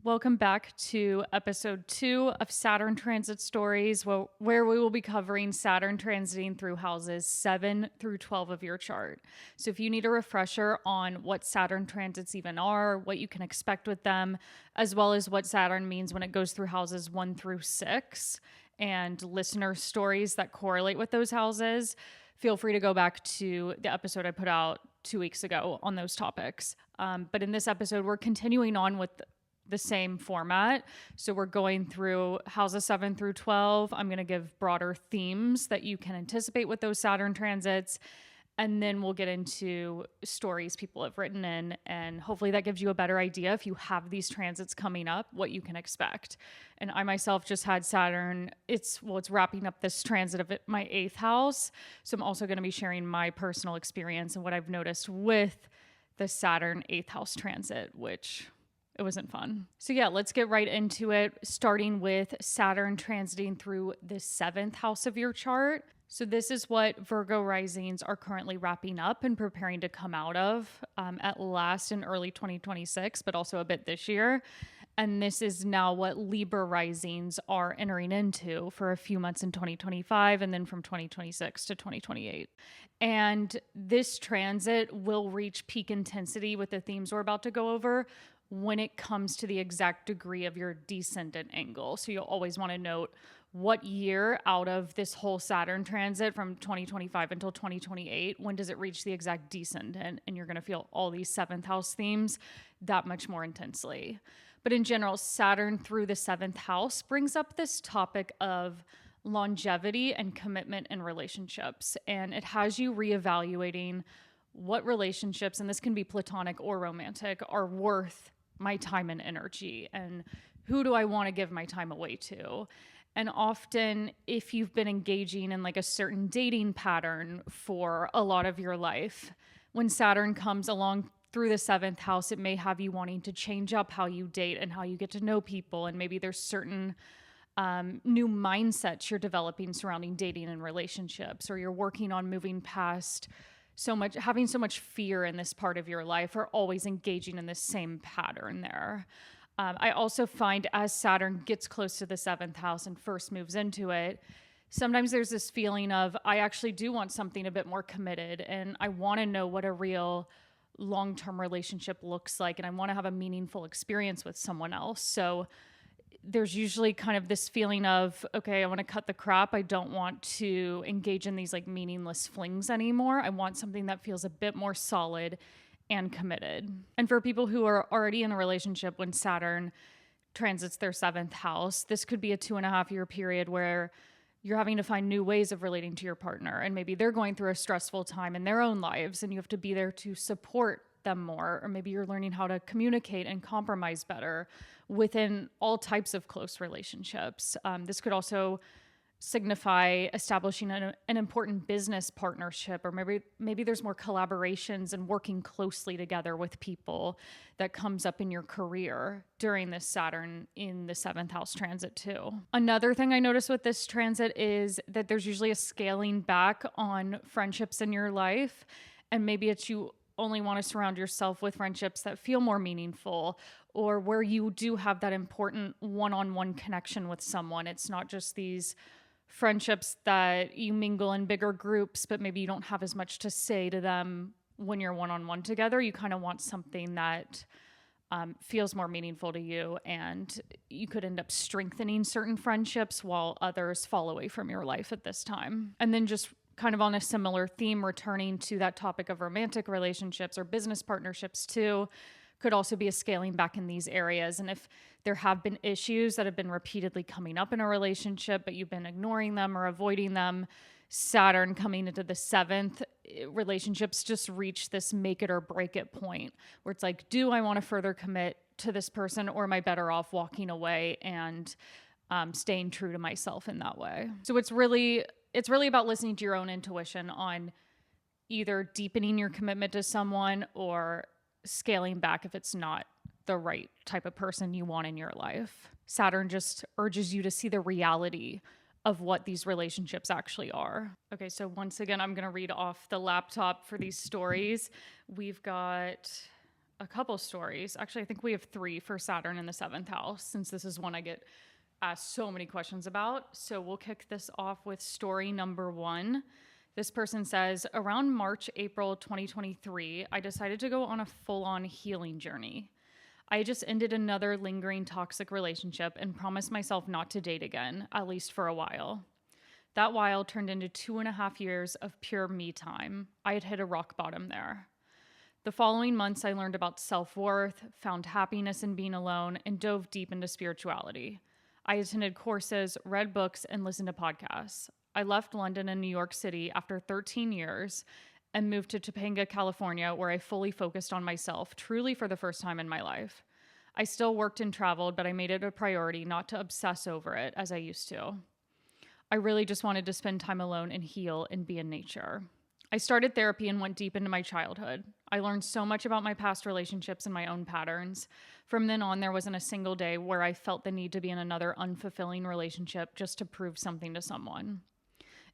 Welcome back to episode 2 of Saturn Transit Stories, where we will be covering Saturn transiting through houses 7 through 12 of your chart. So if you need a refresher on what Saturn transits even are, what you can expect with them, as well as what Saturn means when it goes through houses 1 through 6, and listener stories that correlate with those houses, feel free to go back to the episode I put out 2 weeks ago on those topics. But in this episode, we're continuing on with the same format. So we're going through houses 7 through 12. I'm going to give broader themes that you can anticipate with those Saturn transits. And then we'll get into stories people have written in. And hopefully that gives you a better idea if you have these transits coming up, what you can expect. And I myself just had Saturn. It's wrapping up this transit of my 8th house. So I'm also going to be sharing my personal experience and what I've noticed with the Saturn 8th house transit, which it wasn't fun. So yeah, let's get right into it, starting with Saturn transiting through the 7th house of your chart. So this is what Virgo risings are currently wrapping up and preparing to come out of at last in early 2026, but also a bit this year. And this is now what Libra risings are entering into for a few months in 2025 and then from 2026 to 2028. And this transit will reach peak intensity with the themes we're about to go over when it comes to the exact degree of your descendant angle. So you'll always want to note what year out of this whole Saturn transit from 2025 until 2028, when does it reach the exact descendant? And you're going to feel all these 7th house themes that much more intensely. But in general, Saturn through the 7th house brings up this topic of longevity and commitment in relationships. And it has you reevaluating what relationships, and this can be platonic or romantic, are worth my time and energy, and who do I want to give my time away to? And often, if you've been engaging in like a certain dating pattern for a lot of your life, when Saturn comes along through the 7th house, it may have you wanting to change up how you date and how you get to know people. And maybe there's certain new mindsets you're developing surrounding dating and relationships, or you're working on moving past having so much fear in this part of your life, or always engaging in the same pattern there. I also find as Saturn gets close to the 7th house and first moves into it, sometimes there's this feeling of, I actually do want something a bit more committed, and I want to know what a real long-term relationship looks like, and I want to have a meaningful experience with someone else. So there's usually kind of this feeling of, okay, I want to cut the crap. I don't want to engage in these like meaningless flings anymore. I want something that feels a bit more solid and committed. And for people who are already in a relationship when Saturn transits their 7th house, this could be a 2.5-year period where you're having to find new ways of relating to your partner. And maybe they're going through a stressful time in their own lives, and you have to be there to support them more. Or maybe you're learning how to communicate and compromise better within all types of close relationships. This could also signify establishing an important business partnership, or maybe there's more collaborations and working closely together with people that comes up in your career during this Saturn in the 7th house transit too. Another thing I notice with this transit is that there's usually a scaling back on friendships in your life, and maybe it's you only want to surround yourself with friendships that feel more meaningful, or where you do have that important one-on-one connection with someone. It's not just these friendships that you mingle in bigger groups, but maybe you don't have as much to say to them when you're one-on-one together. You kind of want something that feels more meaningful to you, and you could end up strengthening certain friendships while others fall away from your life at this time. And then just kind of on a similar theme, returning to that topic of romantic relationships or business partnerships too, could also be a scaling back in these areas. And if there have been issues that have been repeatedly coming up in a relationship, but you've been ignoring them or avoiding them, Saturn coming into the 7th, relationships just reach this make it or break it point where it's like, do I want to further commit to this person, or am I better off walking away and staying true to myself in that way? So it's really about listening to your own intuition on either deepening your commitment to someone or scaling back if it's not the right type of person you want in your life. Saturn just urges you to see the reality of what these relationships actually are. Okay, so once again, I'm going to read off the laptop for these stories. We've got a couple stories. Actually, I think we have 3 for Saturn in the 7th house, since this is one I get asked so many questions about. So we'll kick this off with story number 1. This person says, around March, April 2023, I decided to go on a full-on healing journey. I just ended another lingering toxic relationship and promised myself not to date again, at least for a while. That while turned into 2.5 years of pure me time. I had hit a rock bottom there. The following months, I learned about self-worth, found happiness in being alone, and dove deep into spirituality. I attended courses, read books, and listened to podcasts. I left London and New York City after 13 years and moved to Topanga, California, where I fully focused on myself, truly for the first time in my life. I still worked and traveled, but I made it a priority not to obsess over it as I used to. I really just wanted to spend time alone and heal and be in nature. I started therapy and went deep into my childhood. I learned so much about my past relationships and my own patterns. From then on, there wasn't a single day where I felt the need to be in another unfulfilling relationship just to prove something to someone.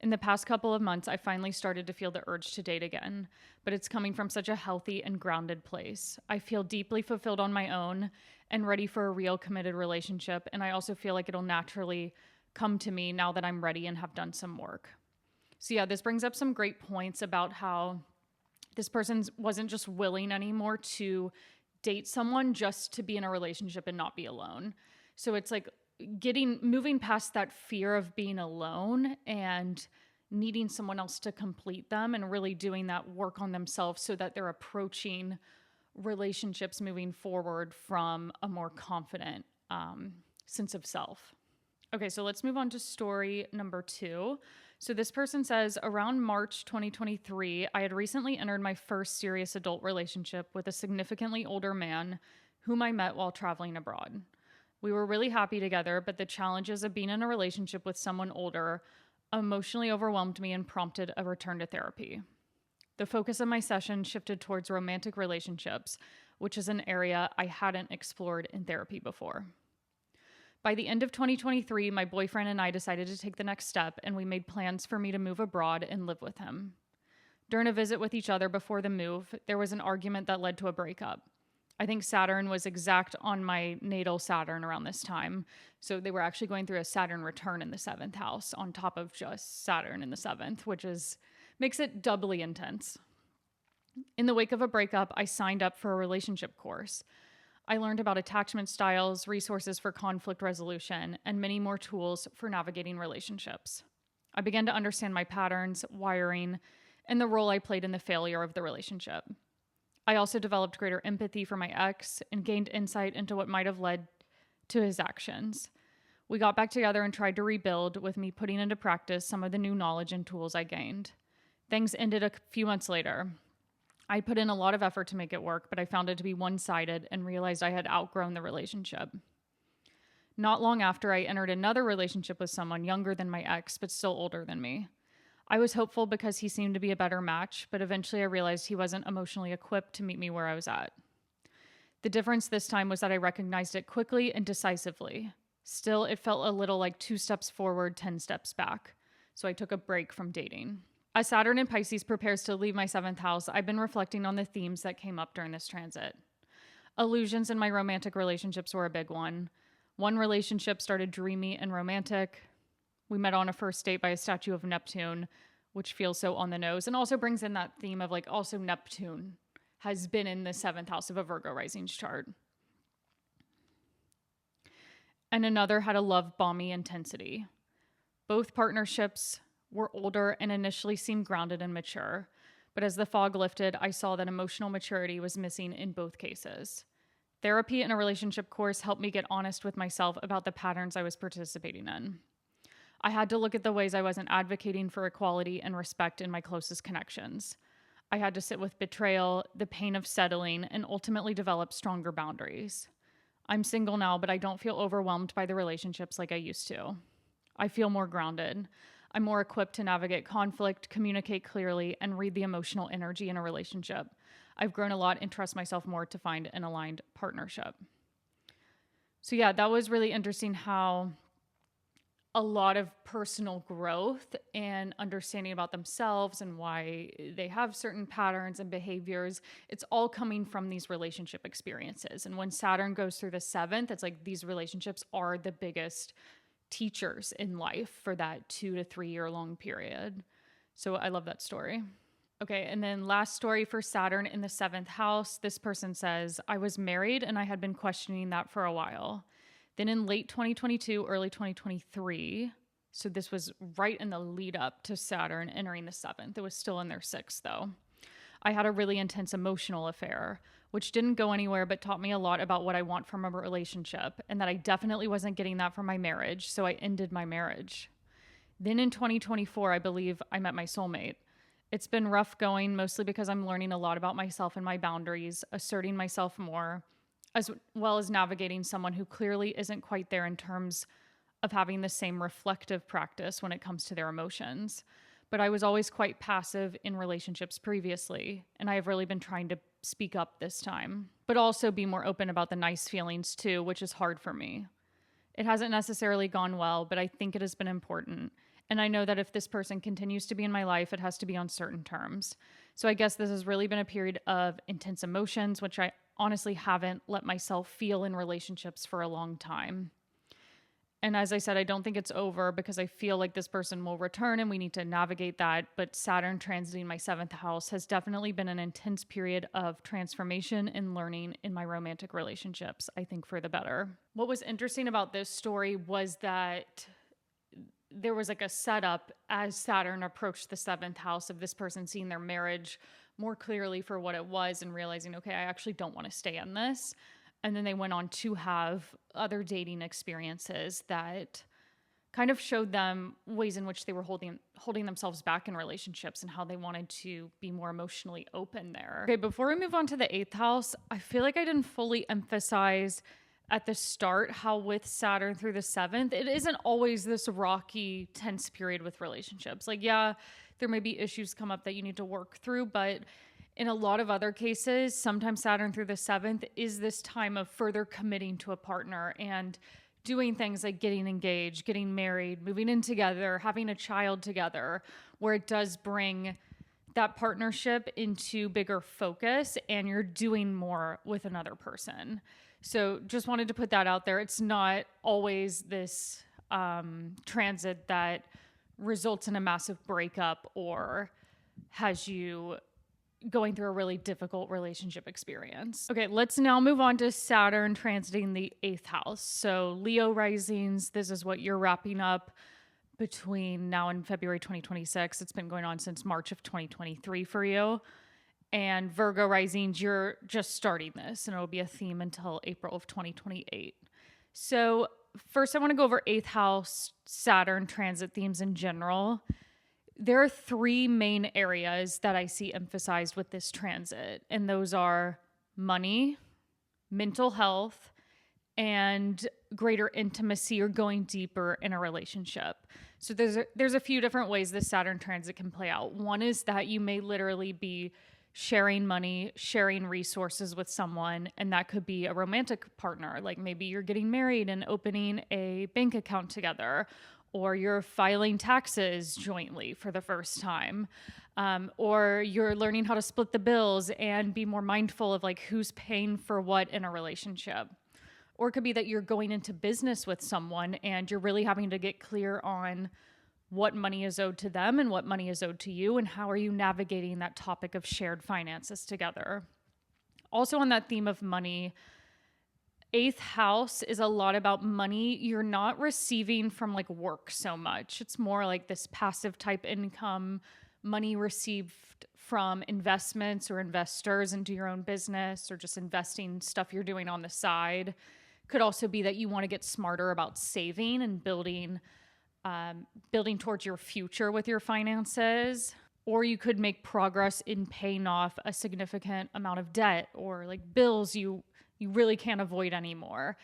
In the past couple of months, I finally started to feel the urge to date again, but it's coming from such a healthy and grounded place. I feel deeply fulfilled on my own and ready for a real committed relationship, and I also feel like it'll naturally come to me now that I'm ready and have done some work. So yeah, this brings up some great points about how this person wasn't just willing anymore to date someone just to be in a relationship and not be alone. So it's like moving past that fear of being alone and needing someone else to complete them and really doing that work on themselves so that they're approaching relationships moving forward from a more confident sense of self. Okay, so let's move on to story number 2. So this person says, around March 2023, I had recently entered my first serious adult relationship with a significantly older man whom I met while traveling abroad. We were really happy together, but the challenges of being in a relationship with someone older emotionally overwhelmed me and prompted a return to therapy. The focus of my session shifted towards romantic relationships, which is an area I hadn't explored in therapy before. By the end of 2023, my boyfriend and I decided to take the next step, and we made plans for me to move abroad and live with him. During a visit with each other before the move, there was an argument that led to a breakup. I think Saturn was exact on my natal Saturn around this time. So they were actually going through a Saturn return in the 7th house on top of just Saturn in the 7th, which makes it doubly intense. In the wake of a breakup, I signed up for a relationship course. I learned about attachment styles, resources for conflict resolution, and many more tools for navigating relationships. I began to understand my patterns, wiring, and the role I played in the failure of the relationship. I also developed greater empathy for my ex and gained insight into what might have led to his actions. We got back together and tried to rebuild, with me putting into practice some of the new knowledge and tools I gained. Things ended a few months later. I put in a lot of effort to make it work, but I found it to be one-sided and realized I had outgrown the relationship. Not long after, I entered another relationship with someone younger than my ex, but still older than me. I was hopeful because he seemed to be a better match, but eventually I realized he wasn't emotionally equipped to meet me where I was at. The difference this time was that I recognized it quickly and decisively. Still, it felt a little like 2 steps forward, 10 steps back. So I took a break from dating. As Saturn in Pisces prepares to leave my 7th house, I've been reflecting on the themes that came up during this transit. Illusions in my romantic relationships were a big one. One relationship started dreamy and romantic. We met on a first date by a statue of Neptune, which feels so on the nose, and also brings in that theme of like also Neptune has been in the 7th house of a Virgo rising's chart. And another had a love bomby intensity. Both partnerships were older and initially seemed grounded and mature, but as the fog lifted, I saw that emotional maturity was missing in both cases. Therapy and a relationship course helped me get honest with myself about the patterns I was participating in. I had to look at the ways I wasn't advocating for equality and respect in my closest connections. I had to sit with betrayal, the pain of settling, and ultimately develop stronger boundaries. I'm single now, but I don't feel overwhelmed by the relationships like I used to. I feel more grounded. I'm more equipped to navigate conflict, communicate clearly, and read the emotional energy in a relationship. I've grown a lot and trust myself more to find an aligned partnership. So yeah, that was really interesting how a lot of personal growth and understanding about themselves and why they have certain patterns and behaviors. It's all coming from these relationship experiences. And when Saturn goes through the seventh, it's like these relationships are the biggest teachers in life for that 2 to 3 year long period. So I love that story. Okay, and then last story for Saturn in the seventh house. This person says, I was married and I had been questioning that for a while. Then in late 2022, early 2023, so this was right in the lead up to Saturn entering the seventh. It was still in their sixth, though. I had a really intense emotional affair, which didn't go anywhere but taught me a lot about what I want from a relationship and that I definitely wasn't getting that from my marriage, so I ended my marriage. Then in 2024, I believe I met my soulmate. It's been rough going, mostly because I'm learning a lot about myself and my boundaries, asserting myself more, as well as navigating someone who clearly isn't quite there in terms of having the same reflective practice when it comes to their emotions. But I was always quite passive in relationships previously, and I have really been trying to speak up this time, but also be more open about the nice feelings too, which is hard for me. It hasn't necessarily gone well, but I think it has been important. And I know that if this person continues to be in my life, it has to be on certain terms. So I guess this has really been a period of intense emotions, which I honestly haven't let myself feel in relationships for a long time. And as I said, I don't think it's over because I feel like this person will return and we need to navigate that. But Saturn transiting my seventh house has definitely been an intense period of transformation and learning in my romantic relationships, I think for the better. What was interesting about this story was that there was like a setup as Saturn approached the seventh house of this person seeing their marriage more clearly for what it was and realizing, okay, I actually don't want to stay in this. And then they went on to have other dating experiences that kind of showed them ways in which they were holding themselves back in relationships and how they wanted to be more emotionally open there. Okay, before we move on to the eighth house, I feel like I didn't fully emphasize at the start how with Saturn through the seventh, it isn't always this rocky, tense period with relationships. Like, yeah, there may be issues come up that you need to work through, but in a lot of other cases, sometimes Saturn through the seventh is this time of further committing to a partner and doing things like getting engaged, getting married, moving in together, having a child together, where it does bring that partnership into bigger focus and you're doing more with another person. So just wanted to put that out there. It's not always this transit that results in a massive breakup or has you going through a really difficult relationship experience. Okay, let's now move on to Saturn transiting the eighth house. So Leo risings, this is what you're wrapping up between now and February 2026. It's been going on since March of 2023 for you. And Virgo risings, you're just starting this, and it'll be a theme until April of 2028. So first, I want to go over eighth house Saturn transit themes in general. There are three main areas that I see emphasized with this transit, and those are money, mental health, and greater intimacy or going deeper in a relationship. So there's a few different ways this Saturn transit can play out. One is that you may literally be sharing money, sharing resources with someone, and that could be a romantic partner. Like maybe you're getting married and opening a bank account together, or you're filing taxes jointly for the first time, or you're learning how to split the bills and be more mindful of like who's paying for what in a relationship. Or it could be that you're going into business with someone and you're really having to get clear on what money is owed to them and what money is owed to you, and how are you navigating that topic of shared finances together. Also on that theme of money, eighth house is a lot about money you're not receiving from like work so much. It's more like this passive type income, money received from investments or investors into your own business, or just investing stuff you're doing on the side. Could also be that you want to get smarter about saving and building towards your future with your finances. Or you could make progress in paying off a significant amount of debt or like bills you really can't avoid anymore.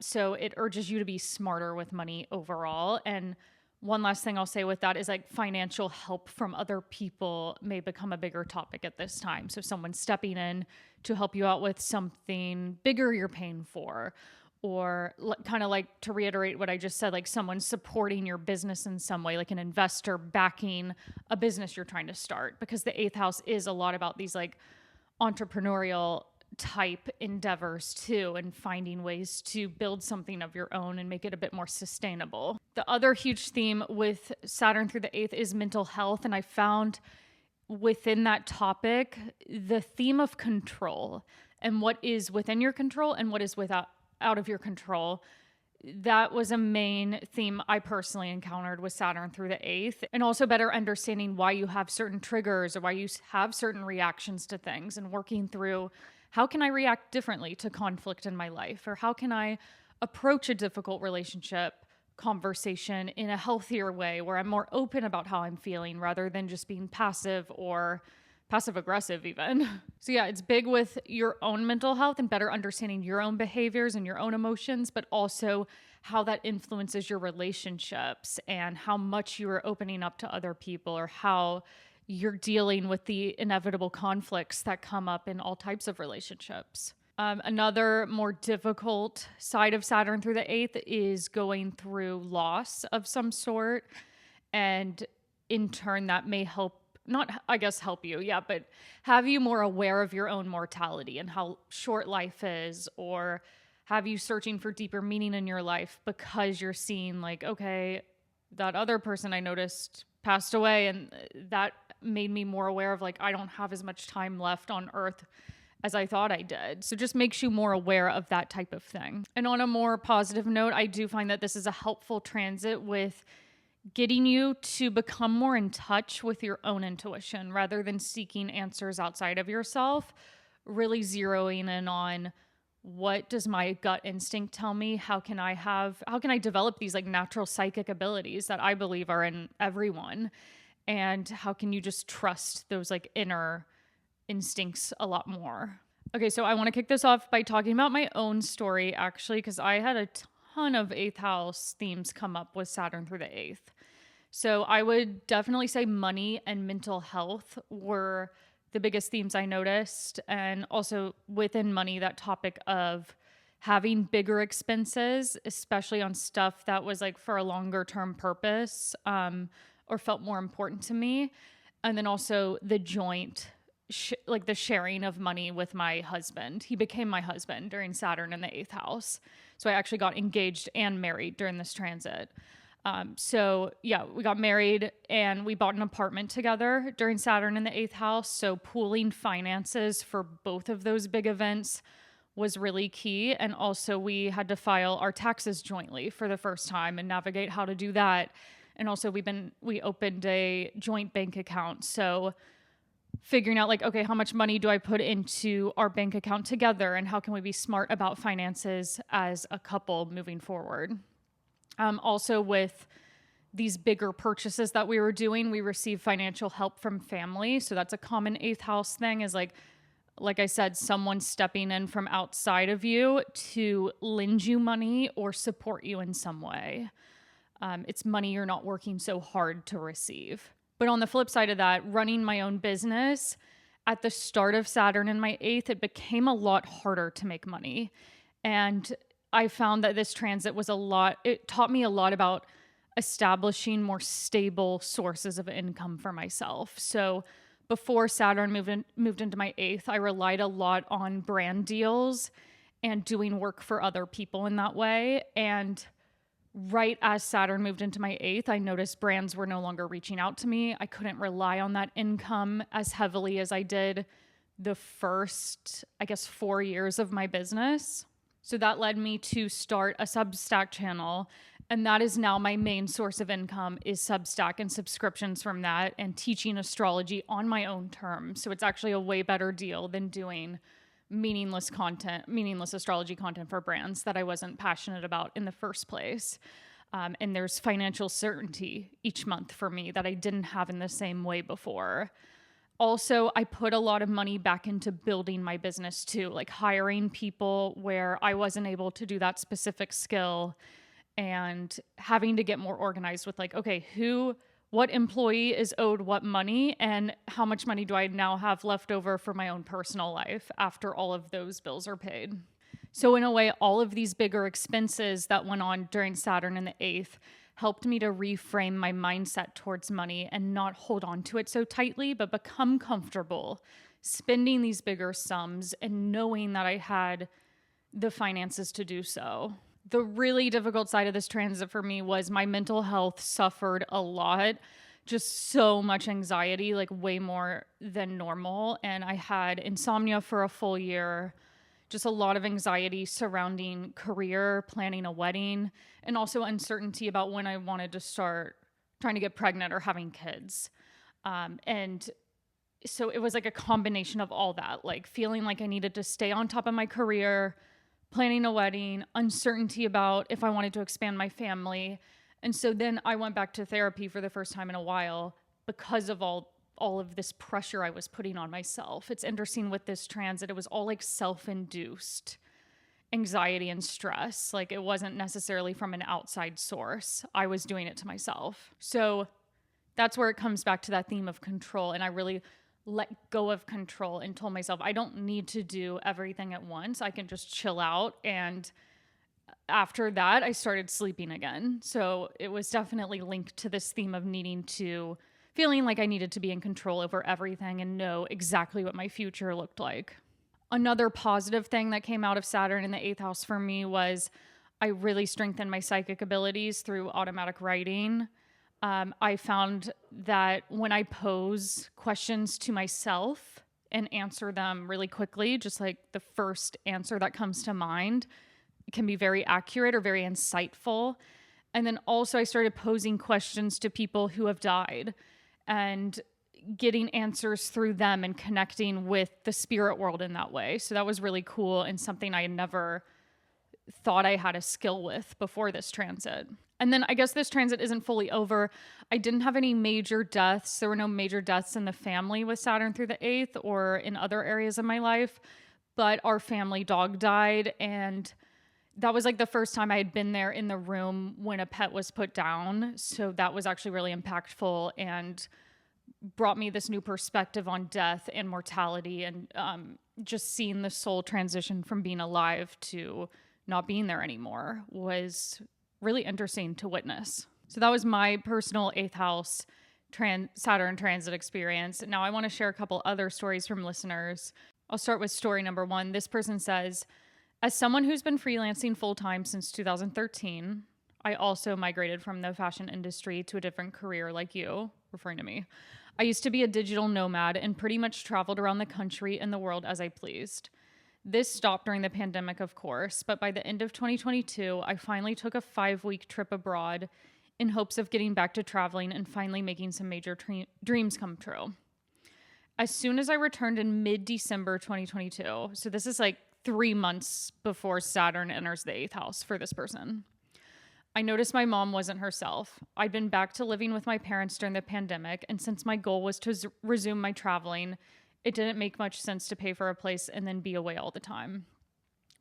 So it urges you to be smarter with money overall. And one last thing I'll say with that is like financial help from other people may become a bigger topic at this time. So someone stepping in to help you out with something bigger you're paying for, or kind of like, to reiterate what I just said, like someone supporting your business in some way, like an investor backing a business you're trying to start, because the eighth house is a lot about these like entrepreneurial type endeavors too, and finding ways to build something of your own and make it a bit more sustainable. The other huge theme with Saturn through the eighth is mental health. And I found within that topic, the theme of control and what is within your control and what is out of your control. That was a main theme I personally encountered with Saturn through the eighth, and also better understanding why you have certain triggers or why you have certain reactions to things, and working through how can I react differently to conflict in my life, or how can I approach a difficult relationship conversation in a healthier way where I'm more open about how I'm feeling rather than just being passive or passive aggressive even. So yeah, it's big with your own mental health and better understanding your own behaviors and your own emotions, but also how that influences your relationships and how much you are opening up to other people, or how you're dealing with the inevitable conflicts that come up in all types of relationships. Another more difficult side of Saturn through the eighth is going through loss of some sort. And in turn, that may help, not, I guess, help you, yeah, but have you more aware of your own mortality and how short life is, or have you searching for deeper meaning in your life because you're seeing like, okay, that other person I noticed passed away, and that made me more aware of like, I don't have as much time left on earth as I thought I did. So just makes you more aware of that type of thing. And on a more positive note, I do find that this is a helpful transit with getting you to become more in touch with your own intuition rather than seeking answers outside of yourself, really zeroing in on, what does my gut instinct tell me? How can I develop these like natural psychic abilities that I believe are in everyone? And how can you just trust those like inner instincts a lot more? Okay, so I want to kick this off by talking about my own story, actually, because I had a ton of eighth house themes come up with Saturn through the eighth. So I would definitely say money and mental health were the biggest themes I noticed. And also within money, that topic of having bigger expenses, especially on stuff that was like for a longer term purpose, or felt more important to me. And then also the joint, like the sharing of money with my husband. He became my husband during Saturn in the eighth house. So I actually got engaged and married during this transit. So yeah, we got married and we bought an apartment together during Saturn in the eighth house. So pooling finances for both of those big events was really key. And also we had to file our taxes jointly for the first time and navigate how to do that. And also we opened a joint bank account. So figuring out like, okay, how much money do I put into our bank account together, and how can we be smart about finances as a couple moving forward? Also with these bigger purchases that we were doing, we received financial help from family. So that's a common eighth house thing, is like I said, someone stepping in from outside of you to lend you money or support you in some way. It's money you're not working so hard to receive. But on the flip side of that, running my own business, at the start of Saturn in my eighth, it became a lot harder to make money. And I found that this transit it taught me a lot about establishing more stable sources of income for myself. So before Saturn moved into my eighth, I relied a lot on brand deals and doing work for other people in that way. And right as Saturn moved into my eighth, I noticed brands were no longer reaching out to me. I couldn't rely on that income as heavily as I did the first, 4 years of my business. So that led me to start a Substack channel. And that is now my main source of income, is Substack and subscriptions from that, and teaching astrology on my own terms. So it's actually a way better deal than doing meaningless astrology content for brands that I wasn't passionate about in the first place. And there's financial certainty each month for me that I didn't have in the same way before. Also, I put a lot of money back into building my business too, like hiring people where I wasn't able to do that specific skill, and having to get more organized with like, okay, what employee is owed what money, and how much money do I now have left over for my own personal life after all of those bills are paid. So in a way, all of these bigger expenses that went on during Saturn in the 8th helped me to reframe my mindset towards money and not hold on to it so tightly, but become comfortable spending these bigger sums and knowing that I had the finances to do so. The really difficult side of this transit for me was my mental health suffered a lot. Just so much anxiety, like way more than normal. And I had insomnia for a full year, just a lot of anxiety surrounding career, planning a wedding, and also uncertainty about when I wanted to start trying to get pregnant or having kids. And so it was like a combination of all that, like feeling like I needed to stay on top of my career, planning a wedding, uncertainty about if I wanted to expand my family. And so then I went back to therapy for the first time in a while because of all of this pressure I was putting on myself. It's interesting with this transit, it was all like self-induced anxiety and stress. Like it wasn't necessarily from an outside source. I was doing it to myself. So that's where it comes back to that theme of control. And I really let go of control and told myself, I don't need to do everything at once. I can just chill out. And after that, I started sleeping again. So it was definitely linked to this theme of feeling like I needed to be in control over everything and know exactly what my future looked like. Another positive thing that came out of Saturn in the 8th house for me was I really strengthened my psychic abilities through automatic writing. I found that when I pose questions to myself and answer them really quickly, just like the first answer that comes to mind, it can be very accurate or very insightful. And then also I started posing questions to people who have died and getting answers through them and connecting with the spirit world in that way. So that was really cool and something I had never thought I had a skill with before this transit. And then I guess this transit isn't fully over. I didn't have any major deaths. There were no major deaths in the family with Saturn through the 8th or in other areas of my life, but our family dog died. And that was like the first time I had been there in the room when a pet was put down. So that was actually really impactful and brought me this new perspective on death and mortality and just seeing the soul transition from being alive to not being there anymore was really interesting to witness. So that was my personal 8th house Saturn transit experience. Now I want to share a couple other stories from listeners. I'll start with story number 1. This person says, as someone who's been freelancing full-time since 2013, I also migrated from the fashion industry to a different career like you, referring to me. I used to be a digital nomad and pretty much traveled around the country and the world as I pleased. This stopped during the pandemic, of course, but by the end of 2022, I finally took a 5-week trip abroad in hopes of getting back to traveling and finally making some major dreams come true. As soon as I returned in mid-December 2022, so this is like 3 months before Saturn enters the 8th house for this person, I noticed my mom wasn't herself. I'd been back to living with my parents during the pandemic, and since my goal was to resume my traveling, it didn't make much sense to pay for a place and then be away all the time.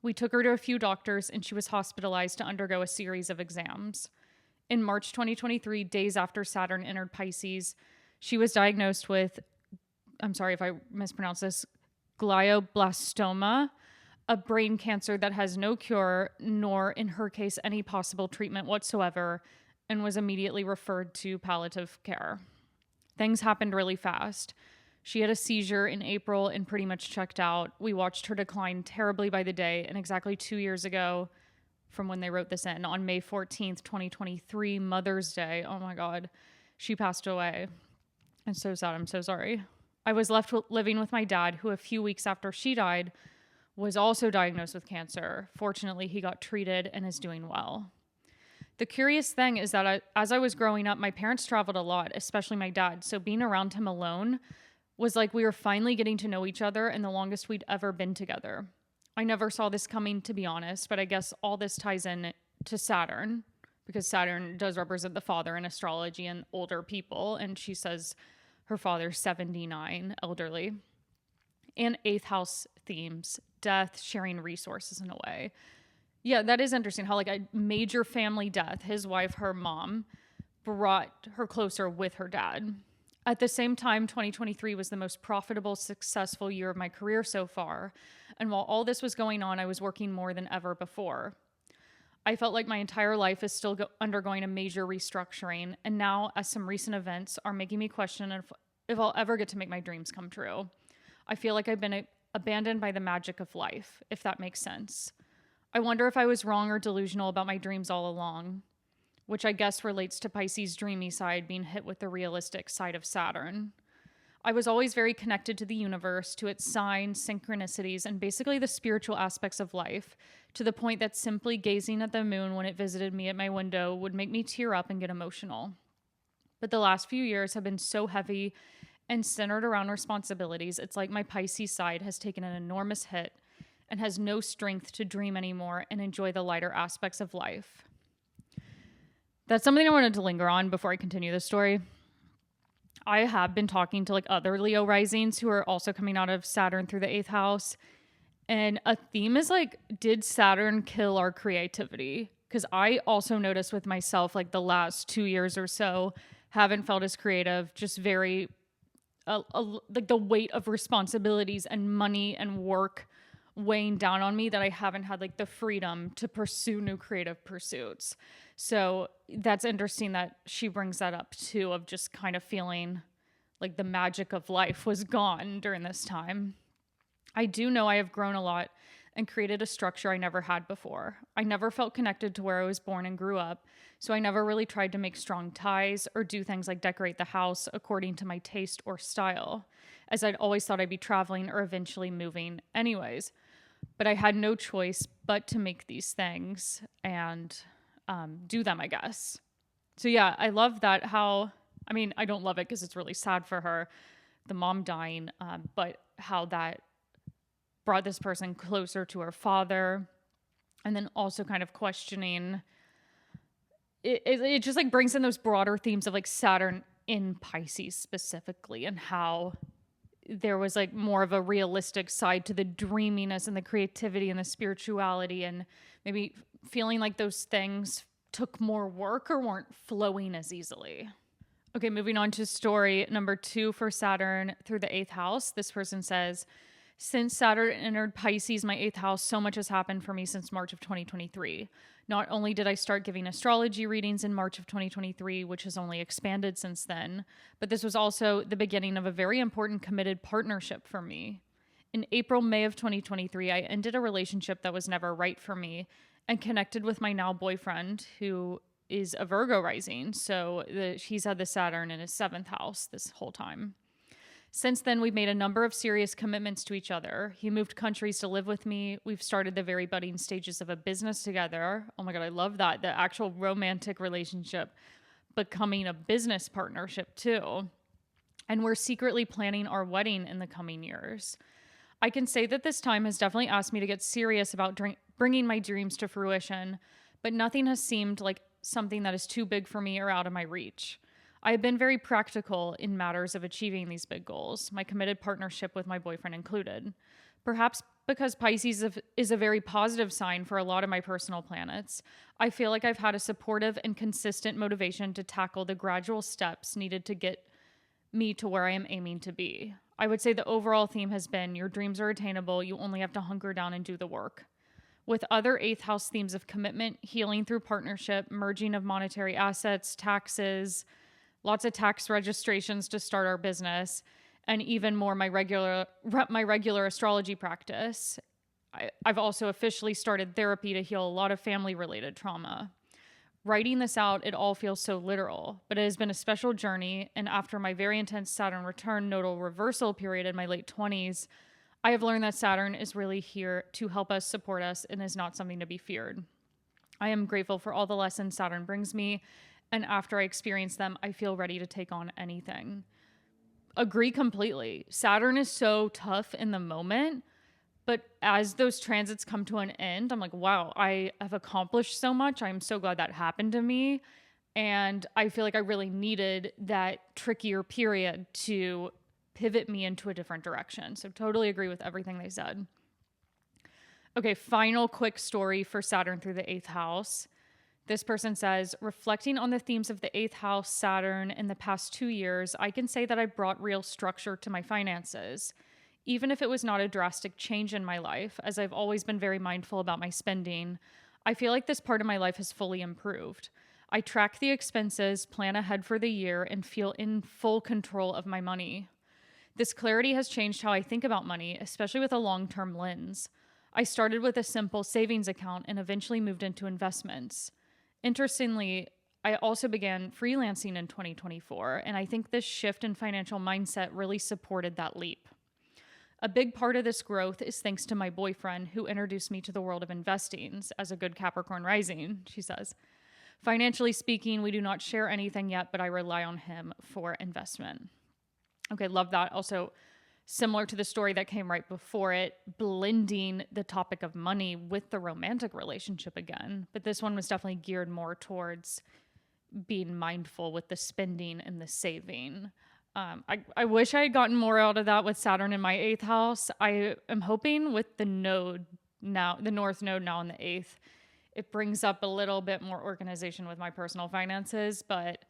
We took her to a few doctors, and she was hospitalized to undergo a series of exams. In March 2023, days after Saturn entered Pisces, she was diagnosed with, I'm sorry if I mispronounce this, glioblastoma, a brain cancer that has no cure, nor in her case any possible treatment whatsoever, and was immediately referred to palliative care. Things happened really fast. She had a seizure in April and pretty much checked out. We watched her decline terribly by the day, and exactly 2 years ago, from when they wrote this in, on May 14th, 2023, Mother's Day, oh my God, she passed away. It's so sad. I'm so sorry. I was left living with my dad, who a few weeks after she died was also diagnosed with cancer. Fortunately, he got treated and is doing well. The curious thing is that as I was growing up, my parents traveled a lot, especially my dad. So being around him alone was like we were finally getting to know each other and the longest we'd ever been together. I never saw this coming, to be honest, but I guess all this ties in to Saturn because Saturn does represent the father in astrology and older people. And she says her father's 79, elderly. And 8th house themes, death, sharing resources in a way. Yeah, that is interesting how like a major family death, his wife, her mom, brought her closer with her dad. At the same time, 2023 was the most profitable, successful year of my career so far. And while all this was going on, I was working more than ever before. I felt like my entire life is still undergoing a major restructuring. And now, as some recent events are making me question if I'll ever get to make my dreams come true, I feel like I've been abandoned by the magic of life, if that makes sense. I wonder if I was wrong or delusional about my dreams all along, which I guess relates to Pisces' dreamy side being hit with the realistic side of Saturn. I was always very connected to the universe, to its signs, synchronicities, and basically the spiritual aspects of life, to the point that simply gazing at the moon when it visited me at my window would make me tear up and get emotional. But the last few years have been so heavy and centered around responsibilities, it's like my Pisces side has taken an enormous hit and has no strength to dream anymore and enjoy the lighter aspects of life. That's something I wanted to linger on before I continue the story. I have been talking to other Leo risings who are also coming out of Saturn through the 8th house. And a theme is did Saturn kill our creativity? Because I also noticed with myself, the last 2 years or so, haven't felt as creative, just very, the weight of responsibilities and money and work weighing down on me that I haven't had the freedom to pursue new creative pursuits. So that's interesting that she brings that up too, of just kind of feeling like the magic of life was gone during this time. I do know I have grown a lot and created a structure I never had before. I never felt connected to where I was born and grew up, so I never really tried to make strong ties or do things like decorate the house according to my taste or style, as I'd always thought I'd be traveling or eventually moving anyways. But I had no choice but to make these things and do them, I guess. So yeah, I love that I don't love it because it's really sad for her, the mom dying, but how that brought this person closer to her father, and then also kind of questioning it just brings in those broader themes of Saturn in Pisces specifically, and how there was more of a realistic side to the dreaminess and the creativity and the spirituality, and maybe feeling like those things took more work or weren't flowing as easily. Okay, moving on to story number 2 for Saturn through the 8th house. This person says, since Saturn entered Pisces, my 8th house, so much has happened for me since March of 2023. Not only did I start giving astrology readings in March of 2023, which has only expanded since then, but this was also the beginning of a very important committed partnership for me. In April, May of 2023, I ended a relationship that was never right for me and connected with my now boyfriend, who is a Virgo rising. So he's had the Saturn in his 7th house this whole time. Since then, we've made a number of serious commitments to each other. He moved countries to live with me. We've started the very budding stages of a business together. Oh my God, I love that. The actual romantic relationship becoming a business partnership too. And we're secretly planning our wedding in the coming years. I can say that this time has definitely asked me to get serious about bringing my dreams to fruition, but nothing has seemed like something that is too big for me or out of my reach. I have been very practical in matters of achieving these big goals, my committed partnership with my boyfriend included. Perhaps because Pisces is a very positive sign for a lot of my personal planets, I feel like I've had a supportive and consistent motivation to tackle the gradual steps needed to get me to where I am aiming to be. I would say the overall theme has been your dreams are attainable, you only have to hunker down and do the work. With other 8th house themes of commitment, healing through partnership, merging of monetary assets, taxes, lots of tax registrations to start our business, and even more my regular astrology practice. I've also officially started therapy to heal a lot of family-related trauma. Writing this out, it all feels so literal, but it has been a special journey, and after my very intense Saturn return nodal reversal period in my late 20s, I have learned that Saturn is really here to help us, support us, and is not something to be feared. I am grateful for all the lessons Saturn brings me, and after I experience them, I feel ready to take on anything. Agree completely. Saturn is so tough in the moment, but as those transits come to an end, I'm like, wow, I have accomplished so much. I'm so glad that happened to me. And I feel like I really needed that trickier period to pivot me into a different direction. So totally agree with everything they said. Okay, final quick story for Saturn through the 8th house. This person says, reflecting on the themes of the eighth house Saturn in the past 2 years, I can say that I brought real structure to my finances. Even if it was not a drastic change in my life, as I've always been very mindful about my spending, I feel like this part of my life has fully improved. I track the expenses, plan ahead for the year, and feel in full control of my money. This clarity has changed how I think about money, especially with a long-term lens. I started with a simple savings account and eventually moved into investments. Interestingly, I also began freelancing in 2024, and I think this shift in financial mindset really supported that leap. A big part of this growth is thanks to my boyfriend, who introduced me to the world of investing as a good Capricorn rising, she says. Financially speaking, we do not share anything yet, but I rely on him for investment. Okay, love that. Also, similar to the story that came right before it, blending the topic of money with the romantic relationship again. But this one was definitely geared more towards being mindful with the spending and the saving. I wish I had gotten more out of that with Saturn in my eighth house. I am hoping with the node now, the North node now in the eighth, it brings up a little bit more organization with my personal finances. But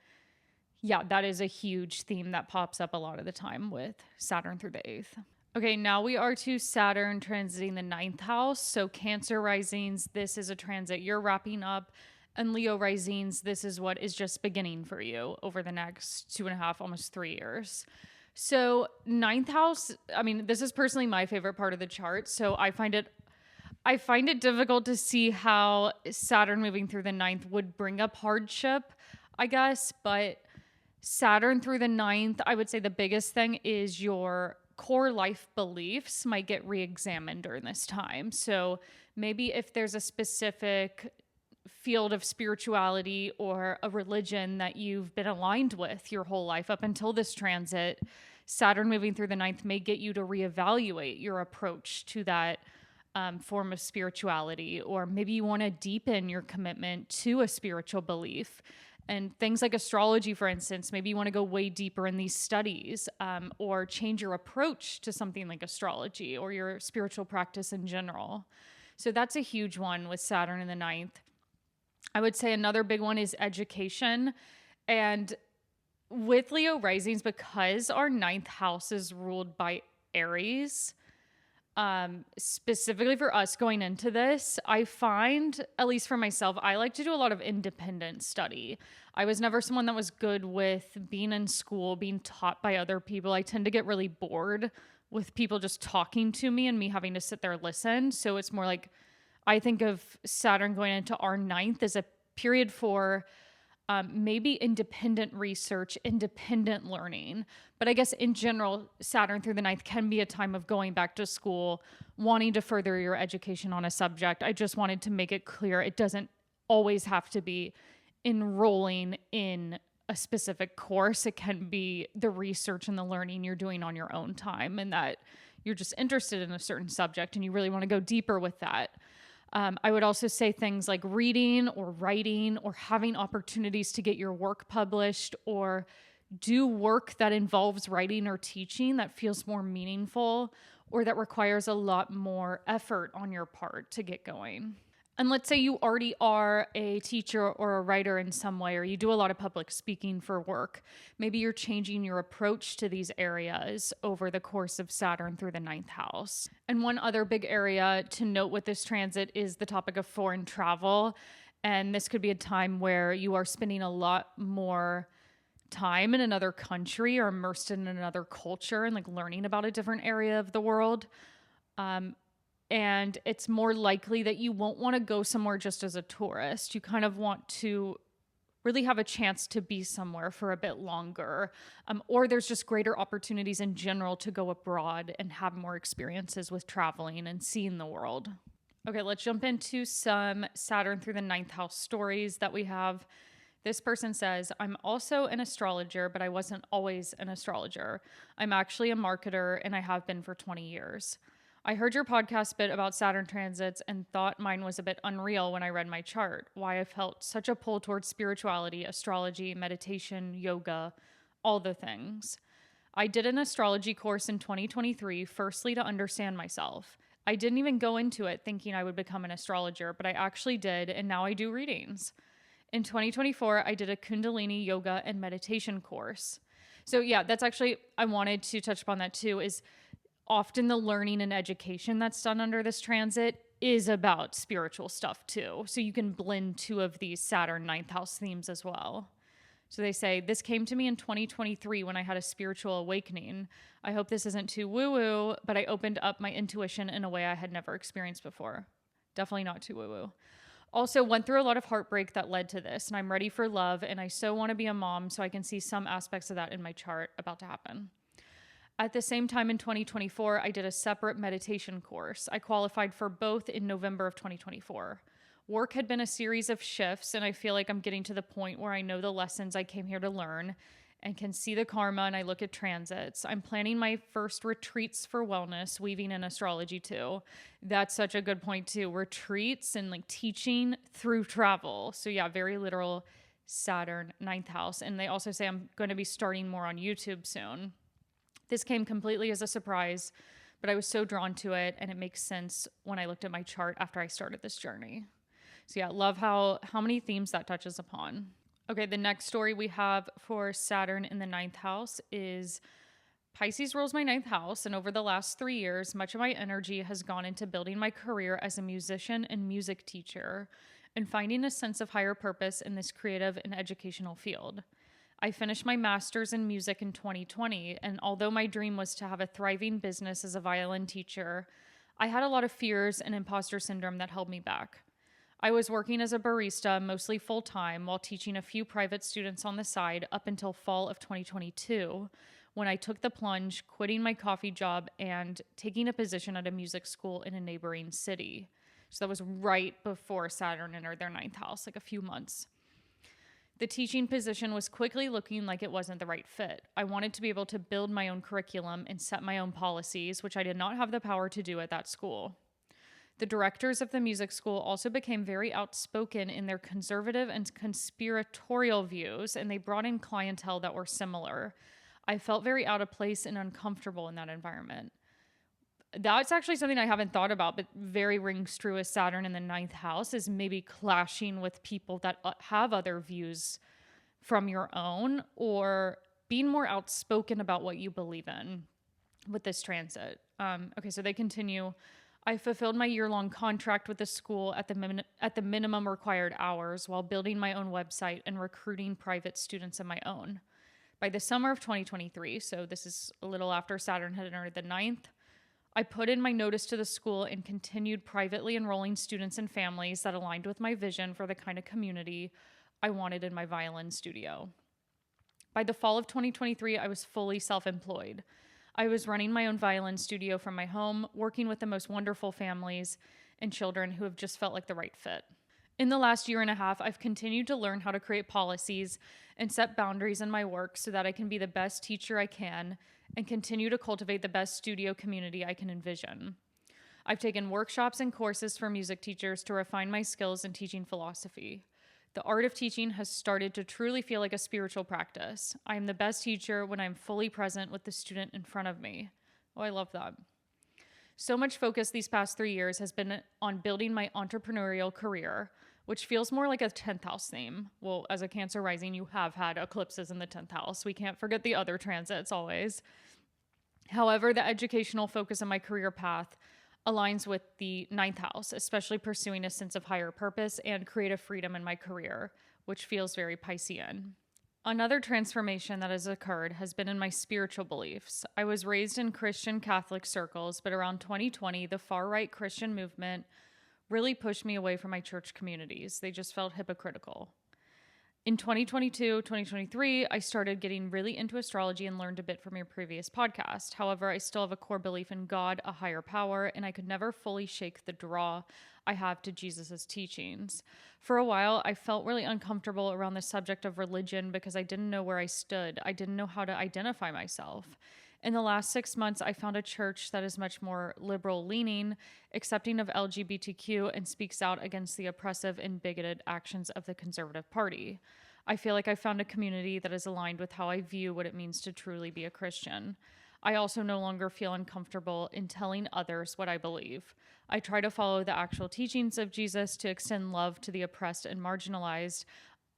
yeah, that is a huge theme that pops up a lot of the time with Saturn through the eighth. Okay, now we are to Saturn transiting the ninth house. So Cancer risings, this is a transit you're wrapping up. And Leo risings, this is what is just beginning for you over the next 2.5, almost 3 years. So ninth house, I mean, this is personally my favorite part of the chart. So I find it difficult to see how Saturn moving through the ninth would bring up hardship, I guess. But Saturn through the ninth, I would say the biggest thing is your core life beliefs might get re-examined during this time. So maybe if there's a specific field of spirituality or a religion that you've been aligned with your whole life up until this transit, Saturn moving through the ninth may get you to reevaluate your approach to that form of spirituality, or maybe you want to deepen your commitment to a spiritual belief. And things like astrology, for instance, maybe you want to go way deeper in these studies, or change your approach to something like astrology or your spiritual practice in general. So that's a huge one with Saturn in the ninth. I would say another big one is education. And with Leo risings, because our ninth house is ruled by Aries, specifically for us going into this, I find, at least for myself, I like to do a lot of independent study. I was never someone that was good with being in school, being taught by other people. I tend to get really bored with people just talking to me and me having to sit there and listen. So it's more like, I think of Saturn going into our ninth as a period for maybe independent research, independent learning. But I guess in general, Saturn through the ninth can be a time of going back to school, wanting to further your education on a subject. I just wanted to make it clear it doesn't always have to be enrolling in a specific course. It can be the research and the learning you're doing on your own time, and that you're just interested in a certain subject and you really want to go deeper with that. I would also say things like reading or writing or having opportunities to get your work published or do work that involves writing or teaching that feels more meaningful or that requires a lot more effort on your part to get going. And let's say you already are a teacher or a writer in some way, or you do a lot of public speaking for work. Maybe you're changing your approach to these areas over the course of Saturn through the ninth house. And one other big area to note with this transit is the topic of foreign travel. And this could be a time where you are spending a lot more time in another country or immersed in another culture and like learning about a different area of the world. And it's more likely that you won't want to go somewhere just as a tourist. You kind of want to really have a chance to be somewhere for a bit longer. Or there's just greater opportunities in general to go abroad and have more experiences with traveling and seeing the world. Okay, let's jump into some Saturn through the ninth house stories that we have. This person says, I'm also an astrologer, but I wasn't always an astrologer. I'm actually a marketer and I have been for 20 years. I heard your podcast bit about Saturn transits and thought mine was a bit unreal when I read my chart, why I felt such a pull towards spirituality, astrology, meditation, yoga, all the things. I did an astrology course in 2023, firstly to understand myself. I didn't even go into it thinking I would become an astrologer, but I actually did, and now I do readings. In 2024, I did a Kundalini yoga and meditation course. So yeah, that's actually, I wanted to touch upon that too, is often the learning and education that's done under this transit is about spiritual stuff too. So you can blend two of these Saturn ninth house themes as well. So they say, this came to me in 2023 when I had a spiritual awakening. I hope this isn't too woo woo, but I opened up my intuition in a way I had never experienced before. Definitely not too woo woo. Also, went through a lot of heartbreak that led to this, and I'm ready for love, and I so want to be a mom, so I can see some aspects of that in my chart about to happen. At the same time in 2024, I did a separate meditation course. I qualified for both in November of 2024. Work had been a series of shifts, and I feel like I'm getting to the point where I know the lessons I came here to learn and can see the karma, and I look at transits. I'm planning my first retreats for wellness, weaving in astrology too. That's such a good point too. Retreats and like teaching through travel. So yeah, very literal Saturn ninth house. And they also say I'm going to be starting more on YouTube soon. This came completely as a surprise, but I was so drawn to it, and it makes sense when I looked at my chart after I started this journey. So yeah, love how many themes that touches upon. Okay, the next story we have for Saturn in the ninth house is Pisces rules my ninth house, and over the last 3 years, much of my energy has gone into building my career as a musician and music teacher and finding a sense of higher purpose in this creative and educational field. I finished my master's in music in 2020, and although my dream was to have a thriving business as a violin teacher, I had a lot of fears and imposter syndrome that held me back. I was working as a barista, mostly full-time, while teaching a few private students on the side up until fall of 2022, when I took the plunge, quitting my coffee job and taking a position at a music school in a neighboring city. So that was right before Saturn entered their ninth house, like a few months. The teaching position was quickly looking like it wasn't the right fit. I wanted to be able to build my own curriculum and set my own policies, which I did not have the power to do at that school. The directors of the music school also became very outspoken in their conservative and conspiratorial views, and they brought in clientele that were similar. I felt very out of place and uncomfortable in that environment. That's actually something I haven't thought about, but very rings true as Saturn in the ninth house is maybe clashing with people that have other views from your own, or being more outspoken about what you believe in with this transit. Okay, so they continue. I fulfilled my year-long contract with the school at the minimum required hours while building my own website and recruiting private students of my own. By the summer of 2023, so this is a little after Saturn had entered the ninth, I put in my notice to the school and continued privately enrolling students and families that aligned with my vision for the kind of community I wanted in my violin studio. By the fall of 2023, I was fully self-employed. I was running my own violin studio from my home, working with the most wonderful families and children who have just felt like the right fit. In the last year and a half, I've continued to learn how to create policies and set boundaries in my work so that I can be the best teacher I can and continue to cultivate the best studio community I can envision. I've taken workshops and courses for music teachers to refine my skills in teaching philosophy. The art of teaching has started to truly feel like a spiritual practice. I am the best teacher when I'm fully present with the student in front of me. Oh, I love that. So much focus these past 3 years has been on building my entrepreneurial career, which feels more like a 10th house theme. Well, as a Cancer rising, you have had eclipses in the 10th house. We can't forget the other transits always. However, the educational focus of my career path aligns with the ninth house, especially pursuing a sense of higher purpose and creative freedom in my career, which feels very Piscean. Another transformation that has occurred has been in my spiritual beliefs. I was raised in Christian Catholic circles, but around 2020, the far-right Christian movement really pushed me away from my church communities. They just felt hypocritical. In 2022, 2023, I started getting really into astrology and learned a bit from your previous podcast. However, I still have a core belief in God, a higher power, and I could never fully shake the draw I have to Jesus's teachings. For a while, I felt really uncomfortable around the subject of religion because I didn't know where I stood. I didn't know how to identify myself. In the last 6 months, I found a church that is much more liberal leaning, accepting of LGBTQ, and speaks out against the oppressive and bigoted actions of the Conservative Party. I feel like I found a community that is aligned with how I view what it means to truly be a Christian. I also no longer feel uncomfortable in telling others what I believe. I try to follow the actual teachings of Jesus to extend love to the oppressed and marginalized.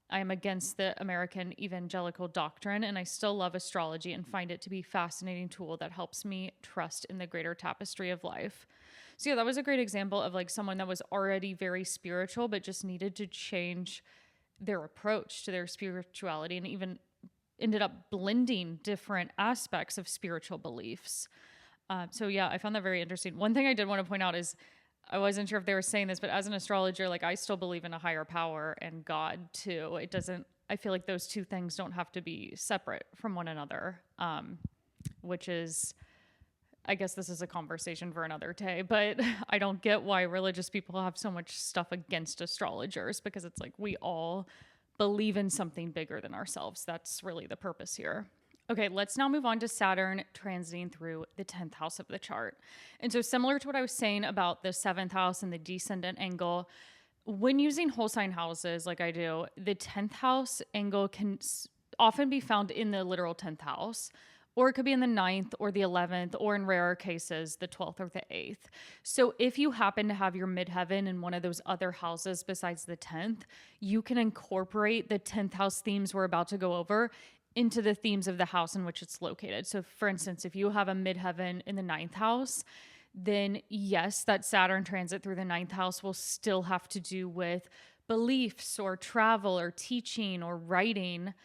I am against the American evangelical doctrine, and I still love astrology and find it to be a fascinating tool that helps me trust in the greater tapestry of life. So yeah, that was a great example of like someone that was already very spiritual, but just needed to change their approach to their spirituality and even ended up blending different aspects of spiritual beliefs. So yeah, I found that very interesting. One thing I did want to point out is I wasn't sure if they were saying this, but as an astrologer, like I still believe in a higher power and God too. It doesn't, I feel like those two things don't have to be separate from one another, which is, I guess this is a conversation for another day, but I don't get why religious people have so much stuff against astrologers because it's like we all believe in something bigger than ourselves. That's really the purpose here. Okay, let's now move on to Saturn transiting through the 10th house of the chart. And so, similar to what I was saying about the 7th house and the descendant angle, when using whole sign houses like I do, the 10th house angle can often be found in the literal 10th house, or it could be in the 9th or the 11th, or in rarer cases, the 12th or the 8th. So if you happen to have your midheaven in one of those other houses besides the 10th, you can incorporate the 10th house themes we're about to go over into the themes of the house in which it's located. So for instance, if you have a midheaven in the 9th house, then yes, that Saturn transit through the 9th house will still have to do with beliefs or travel or teaching or writing,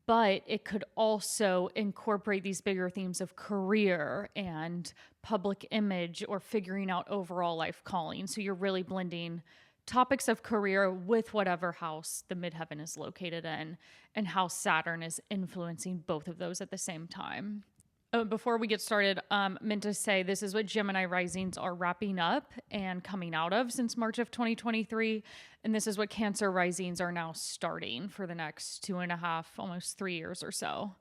but it could also incorporate these bigger themes of career and public image or figuring out overall life calling. So you're really blending topics of career with whatever house the midheaven is located in and how Saturn is influencing both of those at the same time. Before we get started, meant to say this is what Gemini risings are wrapping up and coming out of since March of 2023. And this is what Cancer risings are now starting for the next 2.5, almost 3 years or so.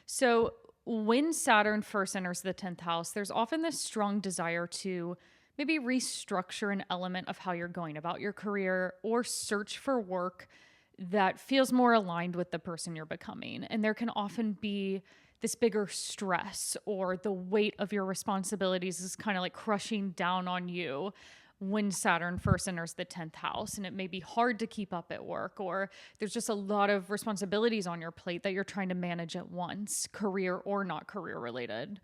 So when Saturn first enters the 10th house, there's often this strong desire to maybe restructure an element of how you're going about your career or search for work that feels more aligned with the person you're becoming. And there can often be this bigger stress or the weight of your responsibilities is kind of like crushing down on you when Saturn first enters the 10th house. And it may be hard to keep up at work, or there's just a lot of responsibilities on your plate that you're trying to manage at once, career or not career related.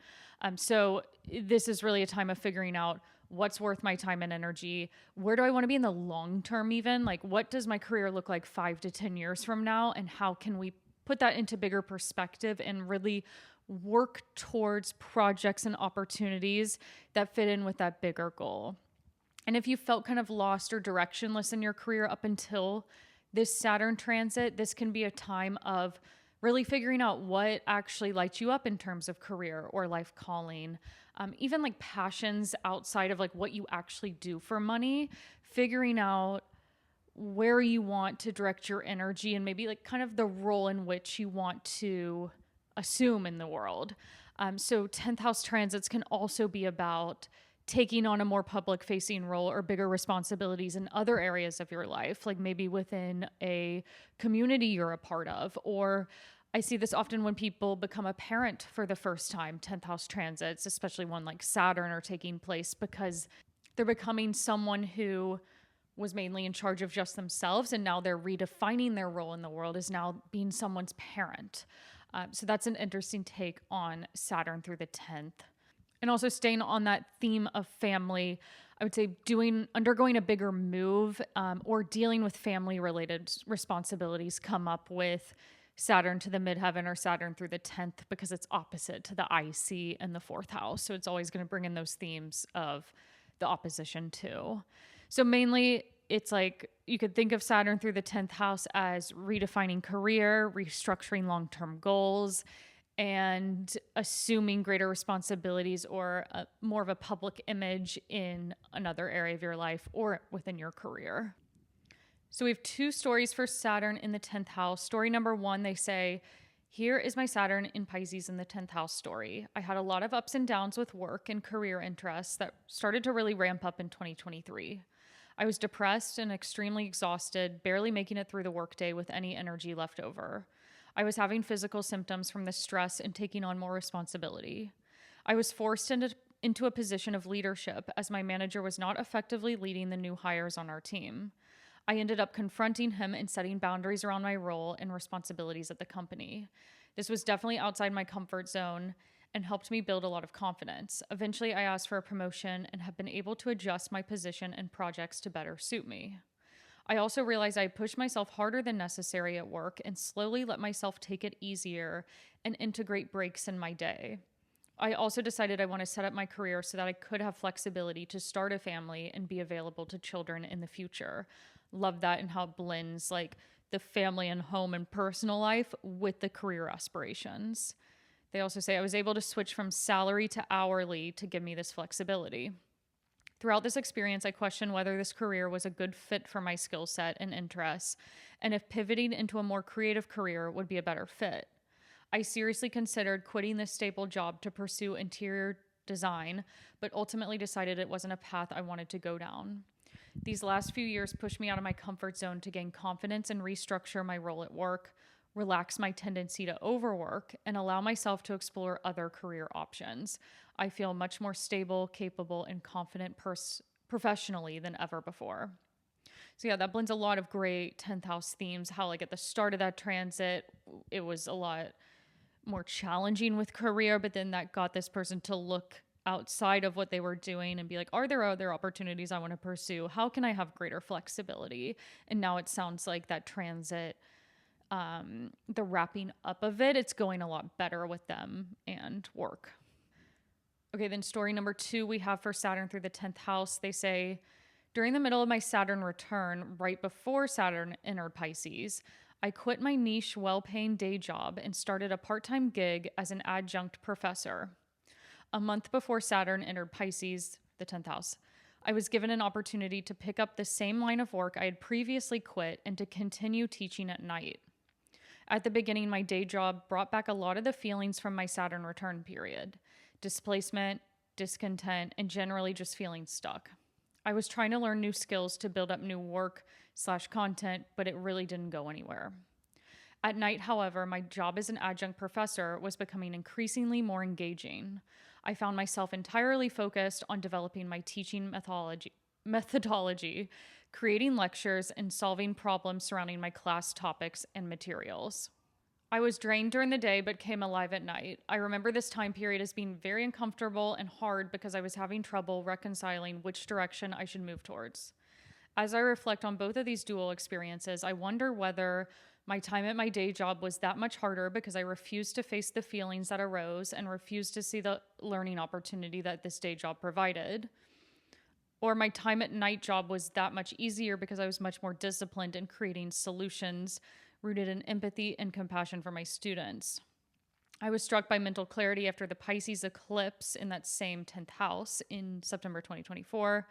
So this is really a time of figuring out what's worth my time and energy. Where do I want to be in the long term even? Like, what does my career look like 5 to 10 years from now? And how can we put that into bigger perspective and really work towards projects and opportunities that fit in with that bigger goal? And if you felt kind of lost or directionless in your career up until this Saturn transit, this can be a time of really figuring out what actually lights you up in terms of career or life calling, even like passions outside of like what you actually do for money, figuring out where you want to direct your energy and maybe like kind of the role in which you want to assume in the world. So 10th house transits can also be about taking on a more public facing role or bigger responsibilities in other areas of your life, like maybe within a community you're a part of. Or I see this often when people become a parent for the first time, 10th house transits, especially one like Saturn, are taking place because they're becoming someone who was mainly in charge of just themselves, and now they're redefining their role in the world as now being someone's parent. So that's an interesting take on Saturn through the 10th. And also staying on that theme of family, I would say undergoing a bigger move or dealing with family related responsibilities come up with Saturn to the midheaven or Saturn through the 10th because it's opposite to the IC and the 4th house. So it's always going to bring in those themes of the opposition too. So mainly it's like you could think of Saturn through the 10th house as redefining career, restructuring long-term goals, and assuming greater responsibilities or more of a public image in another area of your life or within your career. So we have 2 stories for Saturn in the 10th house. Story number 1, they say, here is my Saturn in Pisces in the 10th house story. I had a lot of ups and downs with work and career interests that started to really ramp up in 2023. I was depressed and extremely exhausted, barely making it through the workday with any energy left over. I was having physical symptoms from the stress and taking on more responsibility. I was forced into a position of leadership as my manager was not effectively leading the new hires on our team. I ended up confronting him and setting boundaries around my role and responsibilities at the company. This was definitely outside my comfort zone and helped me build a lot of confidence. Eventually, I asked for a promotion and have been able to adjust my position and projects to better suit me. I also realized I pushed myself harder than necessary at work and slowly let myself take it easier and integrate breaks in my day. I also decided I want to set up my career so that I could have flexibility to start a family and be available to children in the future. Love that and how it blends like the family and home and personal life with the career aspirations. They also say I was able to switch from salary to hourly to give me this flexibility. Throughout this experience, I questioned whether this career was a good fit for my skill set and interests, and if pivoting into a more creative career would be a better fit. I seriously considered quitting this stable job to pursue interior design, but ultimately decided it wasn't a path I wanted to go down. These last few years pushed me out of my comfort zone to gain confidence and restructure my role at work, relax my tendency to overwork, and allow myself to explore other career options. I feel much more stable, capable, and confident professionally than ever before. So yeah, that blends a lot of great 10th house themes. How like at the start of that transit, it was a lot more challenging with career, but then that got this person to look outside of what they were doing and be like, are there other opportunities I want to pursue? How can I have greater flexibility? And now it sounds like that transit, the wrapping up of it, it's going a lot better with them and work. Okay, then story number 2 we have for Saturn through the 10th house. They say, during the middle of my Saturn return, right before Saturn entered Pisces, I quit my niche, well paying day job and started a part time gig as an adjunct professor. A month before Saturn entered Pisces, the 10th house, I was given an opportunity to pick up the same line of work I had previously quit and to continue teaching at night. At the beginning, my day job brought back a lot of the feelings from my Saturn return period: displacement, discontent, and generally just feeling stuck. I was trying to learn new skills to build up new work/content, but it really didn't go anywhere. At night, however, my job as an adjunct professor was becoming increasingly more engaging. I found myself entirely focused on developing my teaching methodology, creating lectures, and solving problems surrounding my class topics and materials. I was drained during the day but came alive at night. I remember this time period as being very uncomfortable and hard because I was having trouble reconciling which direction I should move towards. As I reflect on both of these dual experiences, I wonder whether my time at my day job was that much harder because I refused to face the feelings that arose and refused to see the learning opportunity that this day job provided. Or my time at night job was that much easier because I was much more disciplined in creating solutions rooted in empathy and compassion for my students. I was struck by mental clarity after the Pisces eclipse in that same 10th house in September 2024,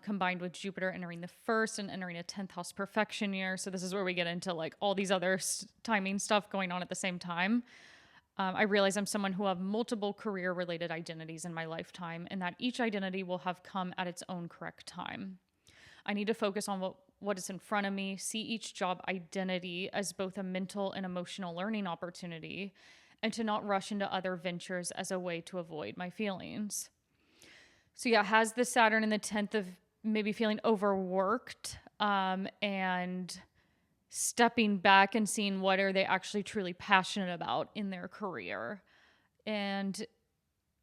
combined with Jupiter entering the first and entering a 10th house perfection year. So this is where we get into like all these other timing stuff going on at the same time. I realize I'm someone who have multiple career related identities in my lifetime, and that each identity will have come at its own correct time. I need to focus on what is in front of me, see each job identity as both a mental and emotional learning opportunity, and to not rush into other ventures as a way to avoid my feelings. So yeah, has the Saturn in the 10th of maybe feeling overworked, and stepping back and seeing what are they actually truly passionate about in their career. And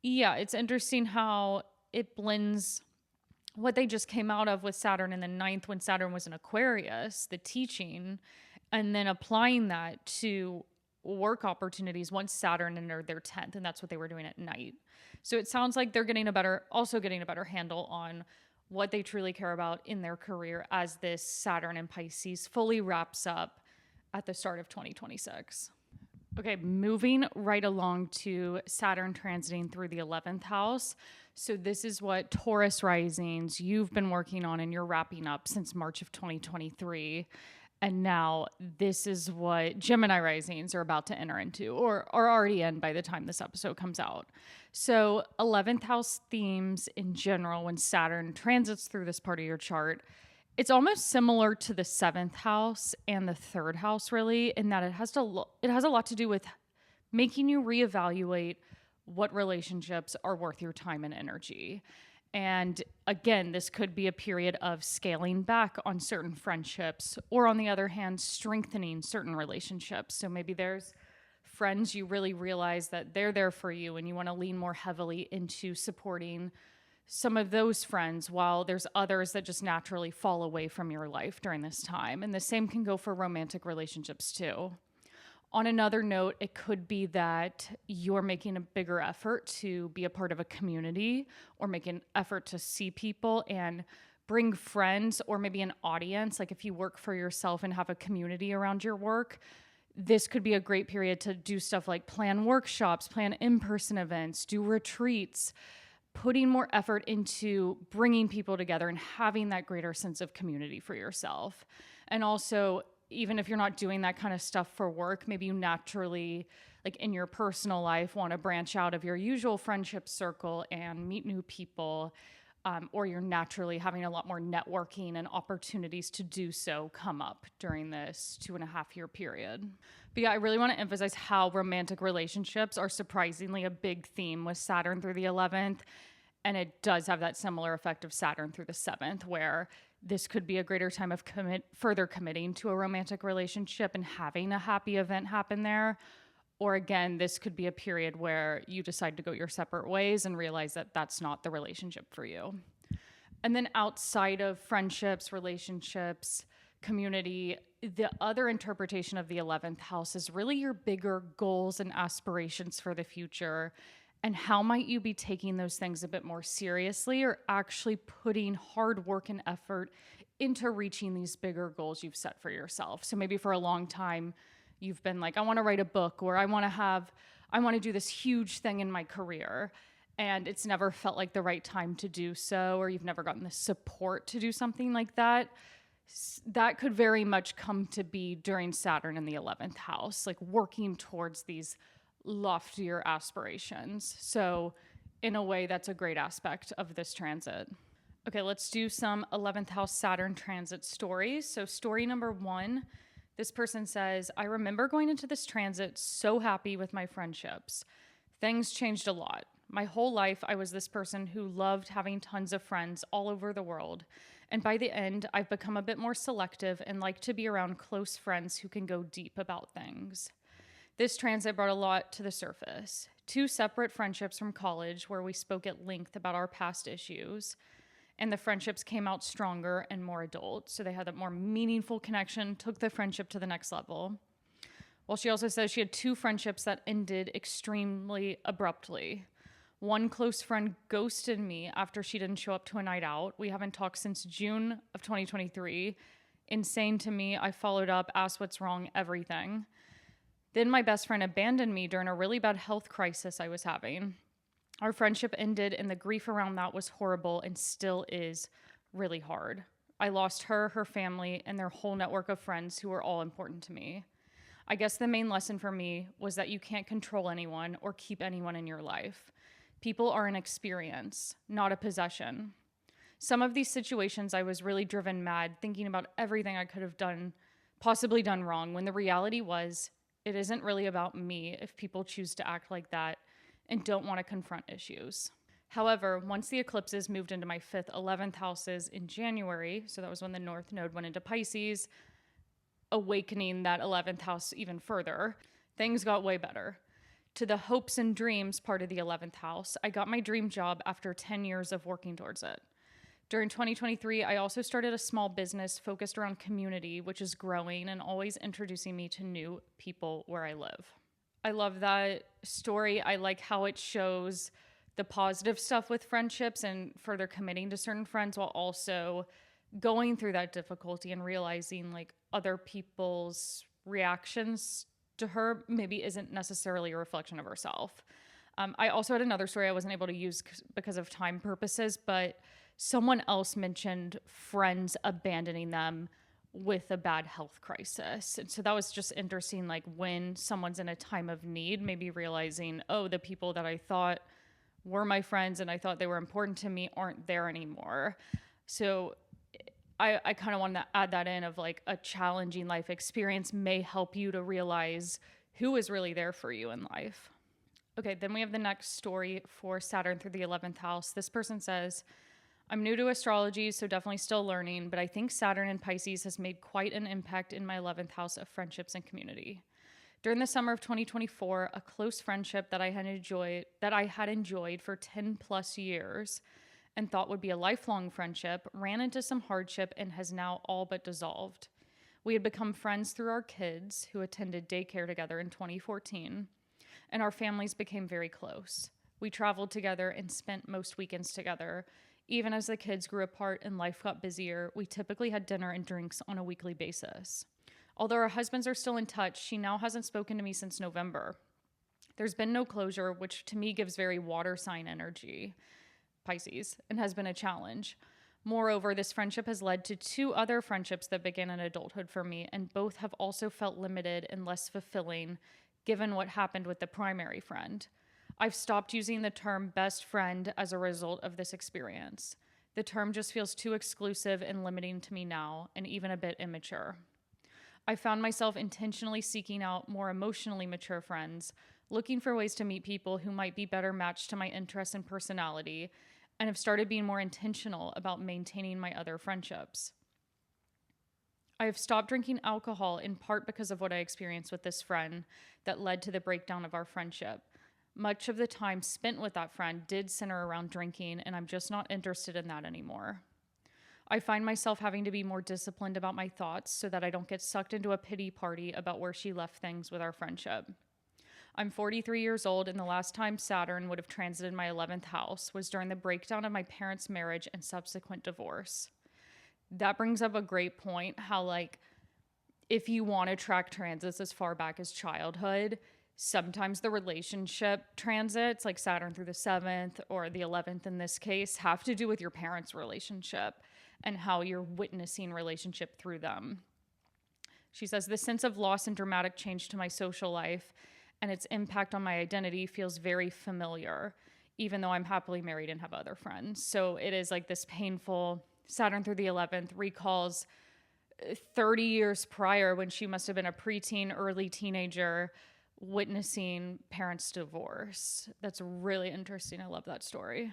yeah, it's interesting how it blends what they just came out of with Saturn in the 9th when Saturn was in Aquarius, the teaching, and then applying that to work opportunities once Saturn entered their 10th, and that's what they were doing at night. So it sounds like they're getting a better handle on what they truly care about in their career as this Saturn in Pisces fully wraps up at the start of 2026. Okay, moving right along to Saturn transiting through the 11th house. So this is what Taurus risings you've been working on and you're wrapping up since March of 2023. And now this is what Gemini risings are about to enter into or are already in by the time this episode comes out. So 11th house themes in general, when Saturn transits through this part of your chart, it's almost similar to the 7th house and the 3rd house, really, in that it has a lot to do with making you reevaluate what relationships are worth your time and energy. And again, this could be a period of scaling back on certain friendships, or on the other hand, strengthening certain relationships. So maybe there's friends you really realize that they're there for you and you want to lean more heavily into supporting some of those friends, while there's others that just naturally fall away from your life during this time. And the same can go for romantic relationships too. On another note, it could be that you're making a bigger effort to be a part of a community, or make an effort to see people and bring friends, or maybe an audience. Like if you work for yourself and have a community around your work, this could be a great period to do stuff like plan workshops, plan in-person events, do retreats, putting more effort into bringing people together and having that greater sense of community for yourself. And also, even if you're not doing that kind of stuff for work, maybe you naturally, like in your personal life, want to branch out of your usual friendship circle and meet new people, or you're naturally having a lot more networking and opportunities to do so come up during this 2.5 year period. But yeah, I really want to emphasize how romantic relationships are surprisingly a big theme with Saturn through the 11th. And it does have that similar effect of Saturn through the 7th, where this could be a greater time of further committing to a romantic relationship and having a happy event happen there. Or again, this could be a period where you decide to go your separate ways and realize that that's not the relationship for you. And then outside of friendships, relationships, community, the other interpretation of the 11th house is really your bigger goals and aspirations for the future. And how might you be taking those things a bit more seriously, or actually putting hard work and effort into reaching these bigger goals you've set for yourself? So maybe for a long time, you've been like, I want to write a book, or I want to do this huge thing in my career. And it's never felt like the right time to do so, or you've never gotten the support to do something like that. That could very much come to be during Saturn in the 11th house, like working towards these loftier aspirations. So in a way, that's a great aspect of this transit. Okay, let's do some 11th house Saturn transit stories. So story number 1, this person says, I remember going into this transit so happy with my friendships. Things changed a lot. My whole life, I was this person who loved having tons of friends all over the world. And by the end, I've become a bit more selective and like to be around close friends who can go deep about things. This transit brought a lot to the surface. 2 separate friendships from college where we spoke at length about our past issues, and the friendships came out stronger and more adult. So they had a more meaningful connection, took the friendship to the next level. Well, she also says she had 2 friendships that ended extremely abruptly. One close friend ghosted me after she didn't show up to a night out. We haven't talked since June of 2023. Insane to me. I followed up, asked what's wrong, everything. Then my best friend abandoned me during a really bad health crisis I was having. Our friendship ended, and the grief around that was horrible and still is really hard. I lost her, her family, and their whole network of friends who were all important to me. I guess the main lesson for me was that you can't control anyone or keep anyone in your life. People are an experience, not a possession. Some of these situations I was really driven mad, thinking about everything I could have possibly done wrong, when the reality was, it isn't really about me if people choose to act like that and don't want to confront issues. However, once the eclipses moved into my 5th, 11th houses in January, so that was when the North Node went into Pisces, awakening that 11th house even further, things got way better. To the hopes and dreams part of the 11th house, I got my dream job after 10 years of working towards it. During 2023, I also started a small business focused around community, which is growing and always introducing me to new people where I live. I love that story. I like how it shows the positive stuff with friendships and further committing to certain friends, while also going through that difficulty and realizing like other people's reactions to her maybe isn't necessarily a reflection of herself. I also had another story I wasn't able to use because of time purposes, but someone else mentioned friends abandoning them with a bad health crisis. And so that was just interesting, like when someone's in a time of need, maybe realizing, oh, the people that I thought were my friends and I thought they were important to me aren't there anymore. So I kind of want to add that in, of like a challenging life experience may help you to realize who is really there for you in life. Okay, then we have the next story for Saturn through the 11th house. This person says, I'm new to astrology, so definitely still learning, but I think Saturn in Pisces has made quite an impact in my 11th house of friendships and community. During the summer of 2024, a close friendship that I had enjoyed for 10 plus years and thought would be a lifelong friendship ran into some hardship and has now all but dissolved. We had become friends through our kids who attended daycare together in 2014, and our families became very close. We traveled together and spent most weekends together. Even as the kids grew apart and life got busier, we typically had dinner and drinks on a weekly basis. Although our husbands are still in touch, she now hasn't spoken to me since November. There's been no closure, which to me gives very water sign energy, Pisces, and has been a challenge. Moreover, this friendship has led to 2 other friendships that began in adulthood for me, and both have also felt limited and less fulfilling given what happened with the primary friend. I've stopped using the term best friend as a result of this experience. The term just feels too exclusive and limiting to me now, and even a bit immature. I found myself intentionally seeking out more emotionally mature friends, looking for ways to meet people who might be better matched to my interests and personality, and have started being more intentional about maintaining my other friendships. I have stopped drinking alcohol in part because of what I experienced with this friend that led to the breakdown of our friendship. Much of the time spent with that friend did center around drinking, and I'm just not interested in that anymore. I find myself having to be more disciplined about my thoughts so that I don't get sucked into a pity party about where she left things with our friendship. I'm 43 years old, and the last time Saturn would have transited my 11th house was during the breakdown of my parents' marriage and subsequent divorce. That brings up a great point, how like if you want to track transits as far back as childhood, sometimes the relationship transits, like Saturn through the 7th or the 11th in this case, have to do with your parents' relationship and how you're witnessing relationship through them. She says, the sense of loss and dramatic change to my social life and its impact on my identity feels very familiar, even though I'm happily married and have other friends. So it is like this painful Saturn through the 11th recalls 30 years prior when she must have been a preteen, early teenager, witnessing parents' divorce. That's really interesting. I love that story.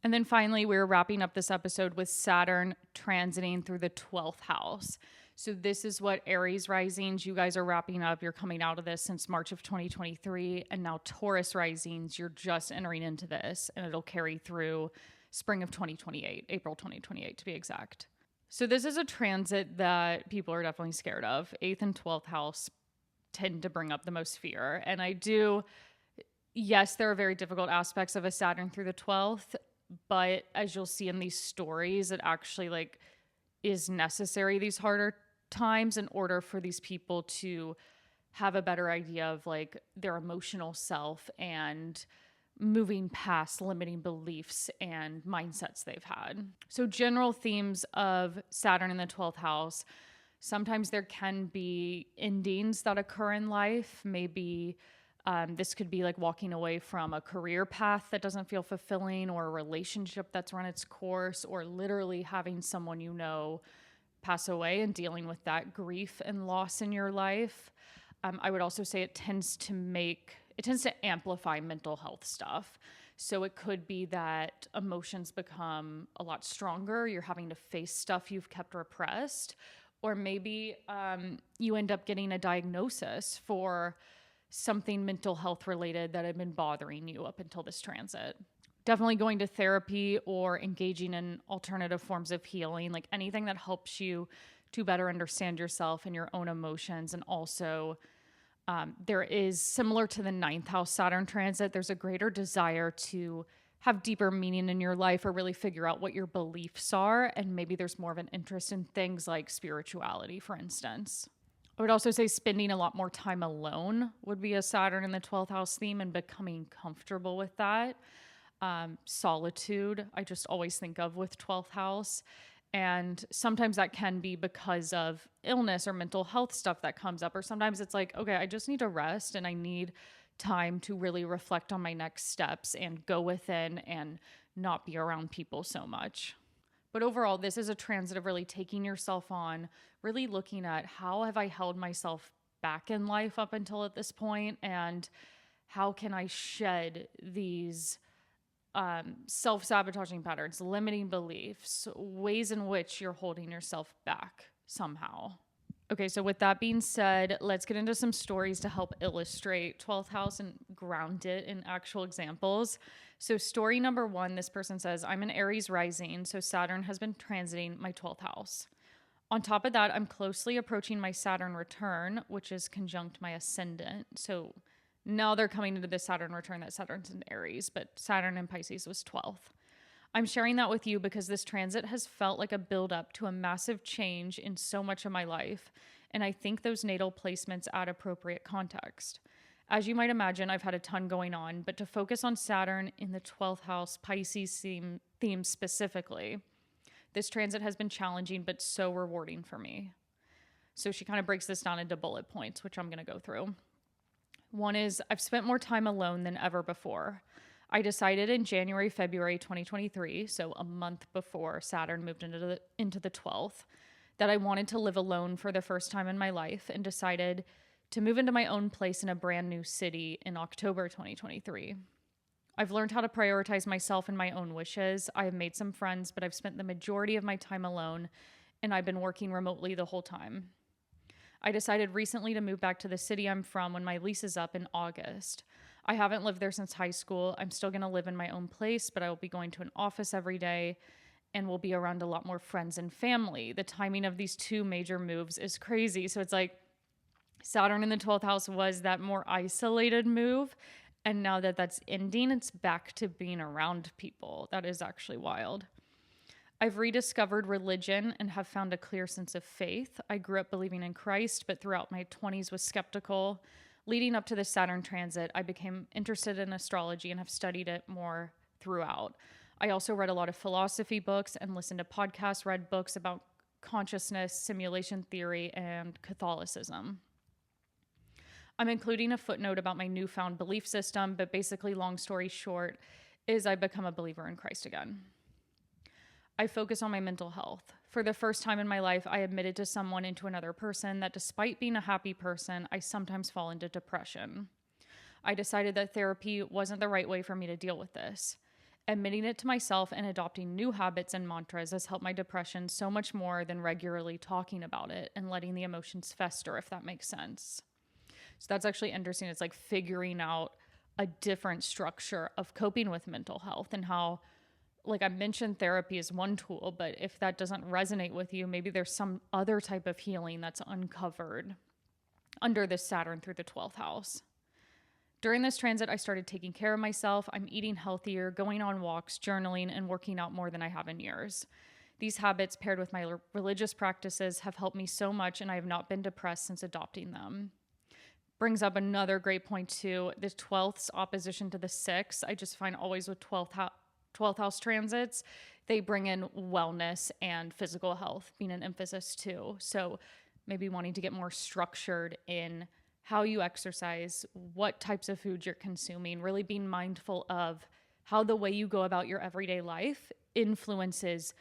And then finally, we're wrapping up this episode with Saturn transiting through the 12th house. So this is what Aries risings, you guys are wrapping up. You're coming out of this since March of 2023. And now Taurus risings, you're just entering into this, and it'll carry through spring of 2028, April 2028 to be exact. So this is a transit that people are definitely scared of. 8th and 12th house tend to bring up the most fear. And yes, there are very difficult aspects of a Saturn through the 12th, but as you'll see in these stories, it actually is necessary these harder times in order for these people to have a better idea of their emotional self and moving past limiting beliefs and mindsets they've had. So general themes of Saturn in the 12th house, sometimes there can be endings that occur in life. Maybe this could be like walking away from a career path that doesn't feel fulfilling, or a relationship that's run its course, or literally having someone pass away and dealing with that grief and loss in your life. I would also say it tends to amplify mental health stuff. So it could be that emotions become a lot stronger. You're having to face stuff you've kept repressed. Or maybe you end up getting a diagnosis for something mental health related that had been bothering you up until this transit. Definitely going to therapy or engaging in alternative forms of healing, like anything that helps you to better understand yourself and your own emotions. And also there is, similar to the 9th house Saturn transit, there's a greater desire to have deeper meaning in your life or really figure out what your beliefs are. And maybe there's more of an interest in things like spirituality, for instance. I would also say spending a lot more time alone would be a Saturn in the 12th house theme, and becoming comfortable with that. Solitude, I just always think of with 12th house. And sometimes that can be because of illness or mental health stuff that comes up. Or sometimes it's like, okay, I just need to rest and I need time to really reflect on my next steps and go within and not be around people so much. But overall, this is a transit of really taking yourself on, really looking at how have I held myself back in life up until at this point, and how can I shed these self-sabotaging patterns, limiting beliefs, ways in which you're holding yourself back somehow. Okay, so with that being said, let's get into some stories to help illustrate 12th house and ground it in actual examples. So, story number one, this person says, I'm an Aries rising, so Saturn has been transiting my 12th house. On top of that, I'm closely approaching my Saturn return, which is conjunct my ascendant. So, now they're coming into the Saturn return that Saturn's in Aries, but Saturn in Pisces was 12th. I'm sharing that with you because this transit has felt like a buildup to a massive change in so much of my life, and I think those natal placements add appropriate context. As you might imagine, I've had a ton going on, but to focus on Saturn in the 12th house Pisces theme specifically, this transit has been challenging but so rewarding for me. So she kind of breaks this down into bullet points, which I'm going to go through. One is, I've spent more time alone than ever before. I decided in January, February 2023, so a month before Saturn moved into the 12th, that I wanted to live alone for the first time in my life and decided to move into my own place in a brand new city in October 2023. I've learned how to prioritize myself and my own wishes. I have made some friends, but I've spent the majority of my time alone, and I've been working remotely the whole time. I decided recently to move back to the city I'm from when my lease is up in August. I haven't lived there since high school. I'm still going to live in my own place, but I will be going to an office every day and will be around a lot more friends and family. The timing of these two major moves is crazy. So it's like Saturn in the 12th house was that more isolated move. And now that that's ending, it's back to being around people. That is actually wild. I've rediscovered religion and have found a clear sense of faith. I grew up believing in Christ, but throughout my 20s was skeptical. Leading up to the Saturn transit, I became interested in astrology and have studied it more throughout. I also read a lot of philosophy books and listened to podcasts, read books about consciousness, simulation theory, and Catholicism. I'm including a footnote about my newfound belief system, but basically, long story short, is I become a believer in Christ again. I focus on my mental health. For the first time in my life, I admitted to someone and to another person that despite being a happy person, I sometimes fall into depression. I decided that therapy wasn't the right way for me to deal with this. Admitting it to myself and adopting new habits and mantras has helped my depression so much more than regularly talking about it and letting the emotions fester, if that makes sense. So that's actually interesting. It's like figuring out a different structure of coping with mental health and how, like I mentioned, therapy is one tool, but if that doesn't resonate with you, maybe there's some other type of healing that's uncovered under this Saturn through the 12th house. During this transit, I started taking care of myself. I'm eating healthier, going on walks, journaling, and working out more than I have in years. These habits, paired with my religious practices, have helped me so much, and I have not been depressed since adopting them. Brings up another great point too, the 12th's opposition to the 6th. I just find always with 12th house transits, they bring in wellness and physical health being an emphasis too. So maybe wanting to get more structured in how you exercise, what types of food you're consuming, really being mindful of how the way you go about your everyday life influences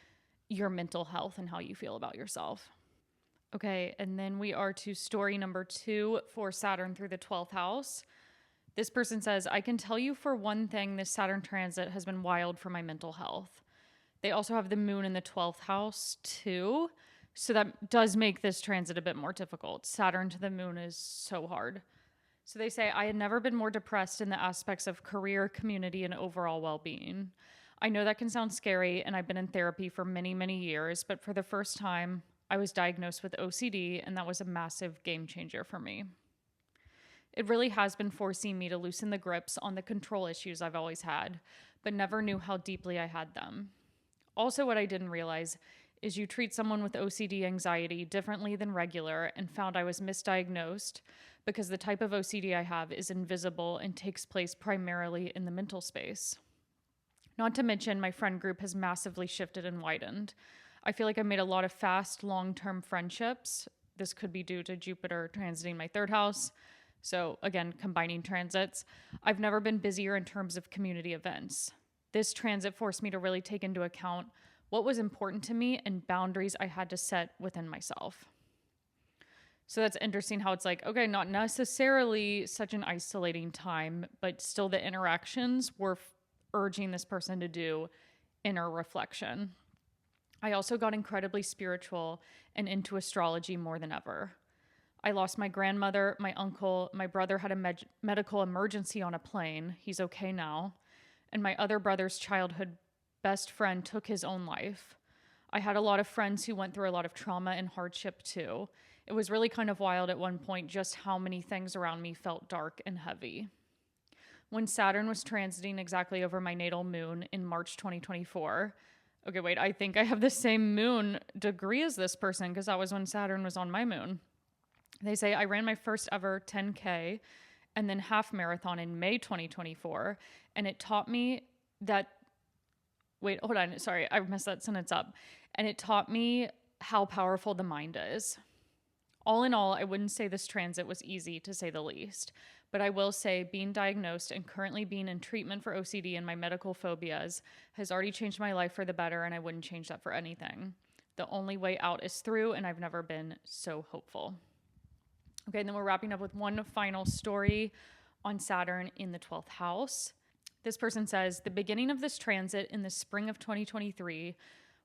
your mental health and how you feel about yourself. Okay, and then we are to story number 2 for Saturn through the 12th house. This person says, I can tell you for one thing, this Saturn transit has been wild for my mental health. They also have the moon in the 12th house too. So that does make this transit a bit more difficult. Saturn to the moon is so hard. So they say, I had never been more depressed in the aspects of career, community, and overall well-being. I know that can sound scary, and I've been in therapy for many, many years, but for the first time, I was diagnosed with OCD, and that was a massive game changer for me. It really has been forcing me to loosen the grips on the control issues I've always had, but never knew how deeply I had them. Also, what I didn't realize is you treat someone with OCD anxiety differently than regular, and found I was misdiagnosed because the type of OCD I have is invisible and takes place primarily in the mental space. Not to mention, my friend group has massively shifted and widened. I feel like I've made a lot of fast, long-term friendships. This could be due to Jupiter transiting my 3rd house. So again, combining transits. I've never been busier in terms of community events. This transit forced me to really take into account what was important to me and boundaries I had to set within myself. So that's interesting how it's like, okay, not necessarily such an isolating time, but still the interactions were urging this person to do inner reflection. I also got incredibly spiritual and into astrology more than ever. I lost my grandmother, my uncle, my brother had a medical emergency on a plane. He's okay now. And my other brother's childhood best friend took his own life. I had a lot of friends who went through a lot of trauma and hardship too. It was really kind of wild at one point just how many things around me felt dark and heavy. When Saturn was transiting exactly over my natal moon in March 2024, okay, wait, I think I have the same moon degree as this person because that was when Saturn was on my moon. They say I ran my first ever 10K and then half marathon in May 2024, and it taught me that wait, hold on. Sorry, I messed that sentence up. And it taught me how powerful the mind is. All in all, I wouldn't say this transit was easy, to say the least. But I will say being diagnosed and currently being in treatment for OCD and my medical phobias has already changed my life for the better, and I wouldn't change that for anything. The only way out is through, and I've never been so hopeful. Okay, and then we're wrapping up with one final story on Saturn in the 12th house. This person says, the beginning of this transit in the spring of 2023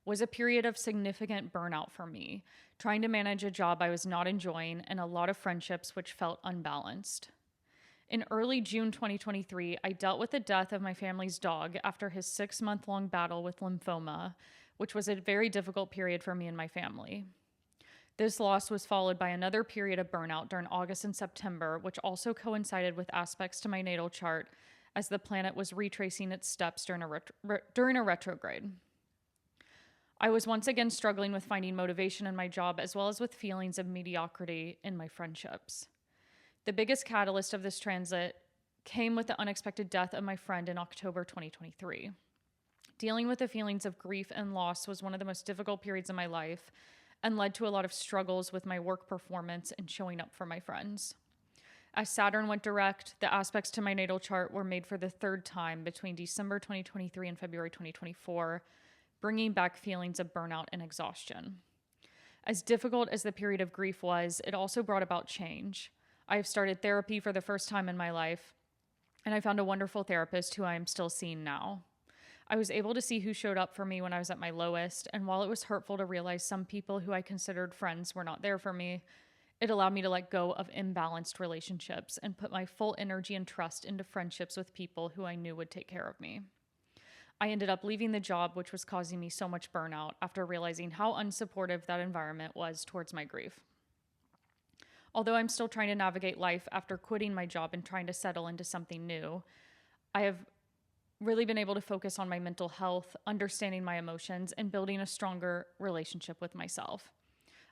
was a period of significant burnout for me, trying to manage a job I was not enjoying and a lot of friendships which felt unbalanced. In early June 2023, I dealt with the death of my family's dog after his 6-month-long battle with lymphoma, which was a very difficult period for me and my family. This loss was followed by another period of burnout during August and September, which also coincided with aspects to my natal chart as the planet was retracing its steps during a retrograde. I was once again struggling with finding motivation in my job as well as with feelings of mediocrity in my friendships. The biggest catalyst of this transit came with the unexpected death of my friend in October 2023. Dealing with the feelings of grief and loss was one of the most difficult periods of my life and led to a lot of struggles with my work performance and showing up for my friends. As Saturn went direct, the aspects to my natal chart were made for the third time between December 2023 and February 2024, bringing back feelings of burnout and exhaustion. As difficult as the period of grief was, it also brought about change. I have started therapy for the first time in my life, and I found a wonderful therapist who I am still seeing now. I was able to see who showed up for me when I was at my lowest, and while it was hurtful to realize some people who I considered friends were not there for me, it allowed me to let go of imbalanced relationships and put my full energy and trust into friendships with people who I knew would take care of me. I ended up leaving the job, which was causing me so much burnout, after realizing how unsupportive that environment was towards my grief. Although I'm still trying to navigate life after quitting my job and trying to settle into something new, I have really been able to focus on my mental health, understanding my emotions, and building a stronger relationship with myself.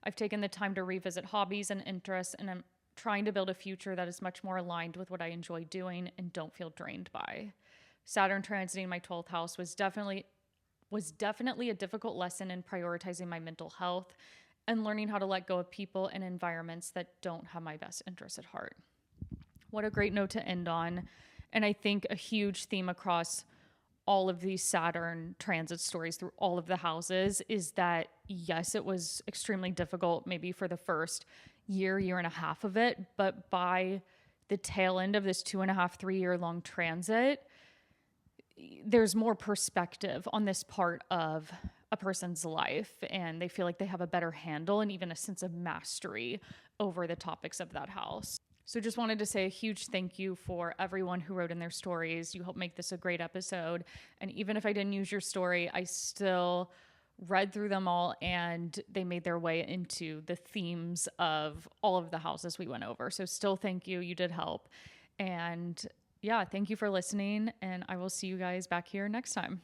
I've taken the time to revisit hobbies and interests, and I'm trying to build a future that is much more aligned with what I enjoy doing and don't feel drained by. Saturn transiting my 12th house was definitely a difficult lesson in prioritizing my mental health and learning how to let go of people and environments that don't have my best interests at heart. What a great note to end on. And I think a huge theme across all of these Saturn transit stories through all of the houses is that, yes, it was extremely difficult maybe for the first year and a half of it, but by the tail end of this 2.5, 3 year long transit, there's more perspective on this part of a person's life, and they feel like they have a better handle and even a sense of mastery over the topics of that house. So just wanted to say a huge thank you for everyone who wrote in their stories. You helped make this a great episode. And even if I didn't use your story, I still read through them all and they made their way into the themes of all of the houses we went over. So still thank you. You did help. And yeah, thank you for listening. And I will see you guys back here next time.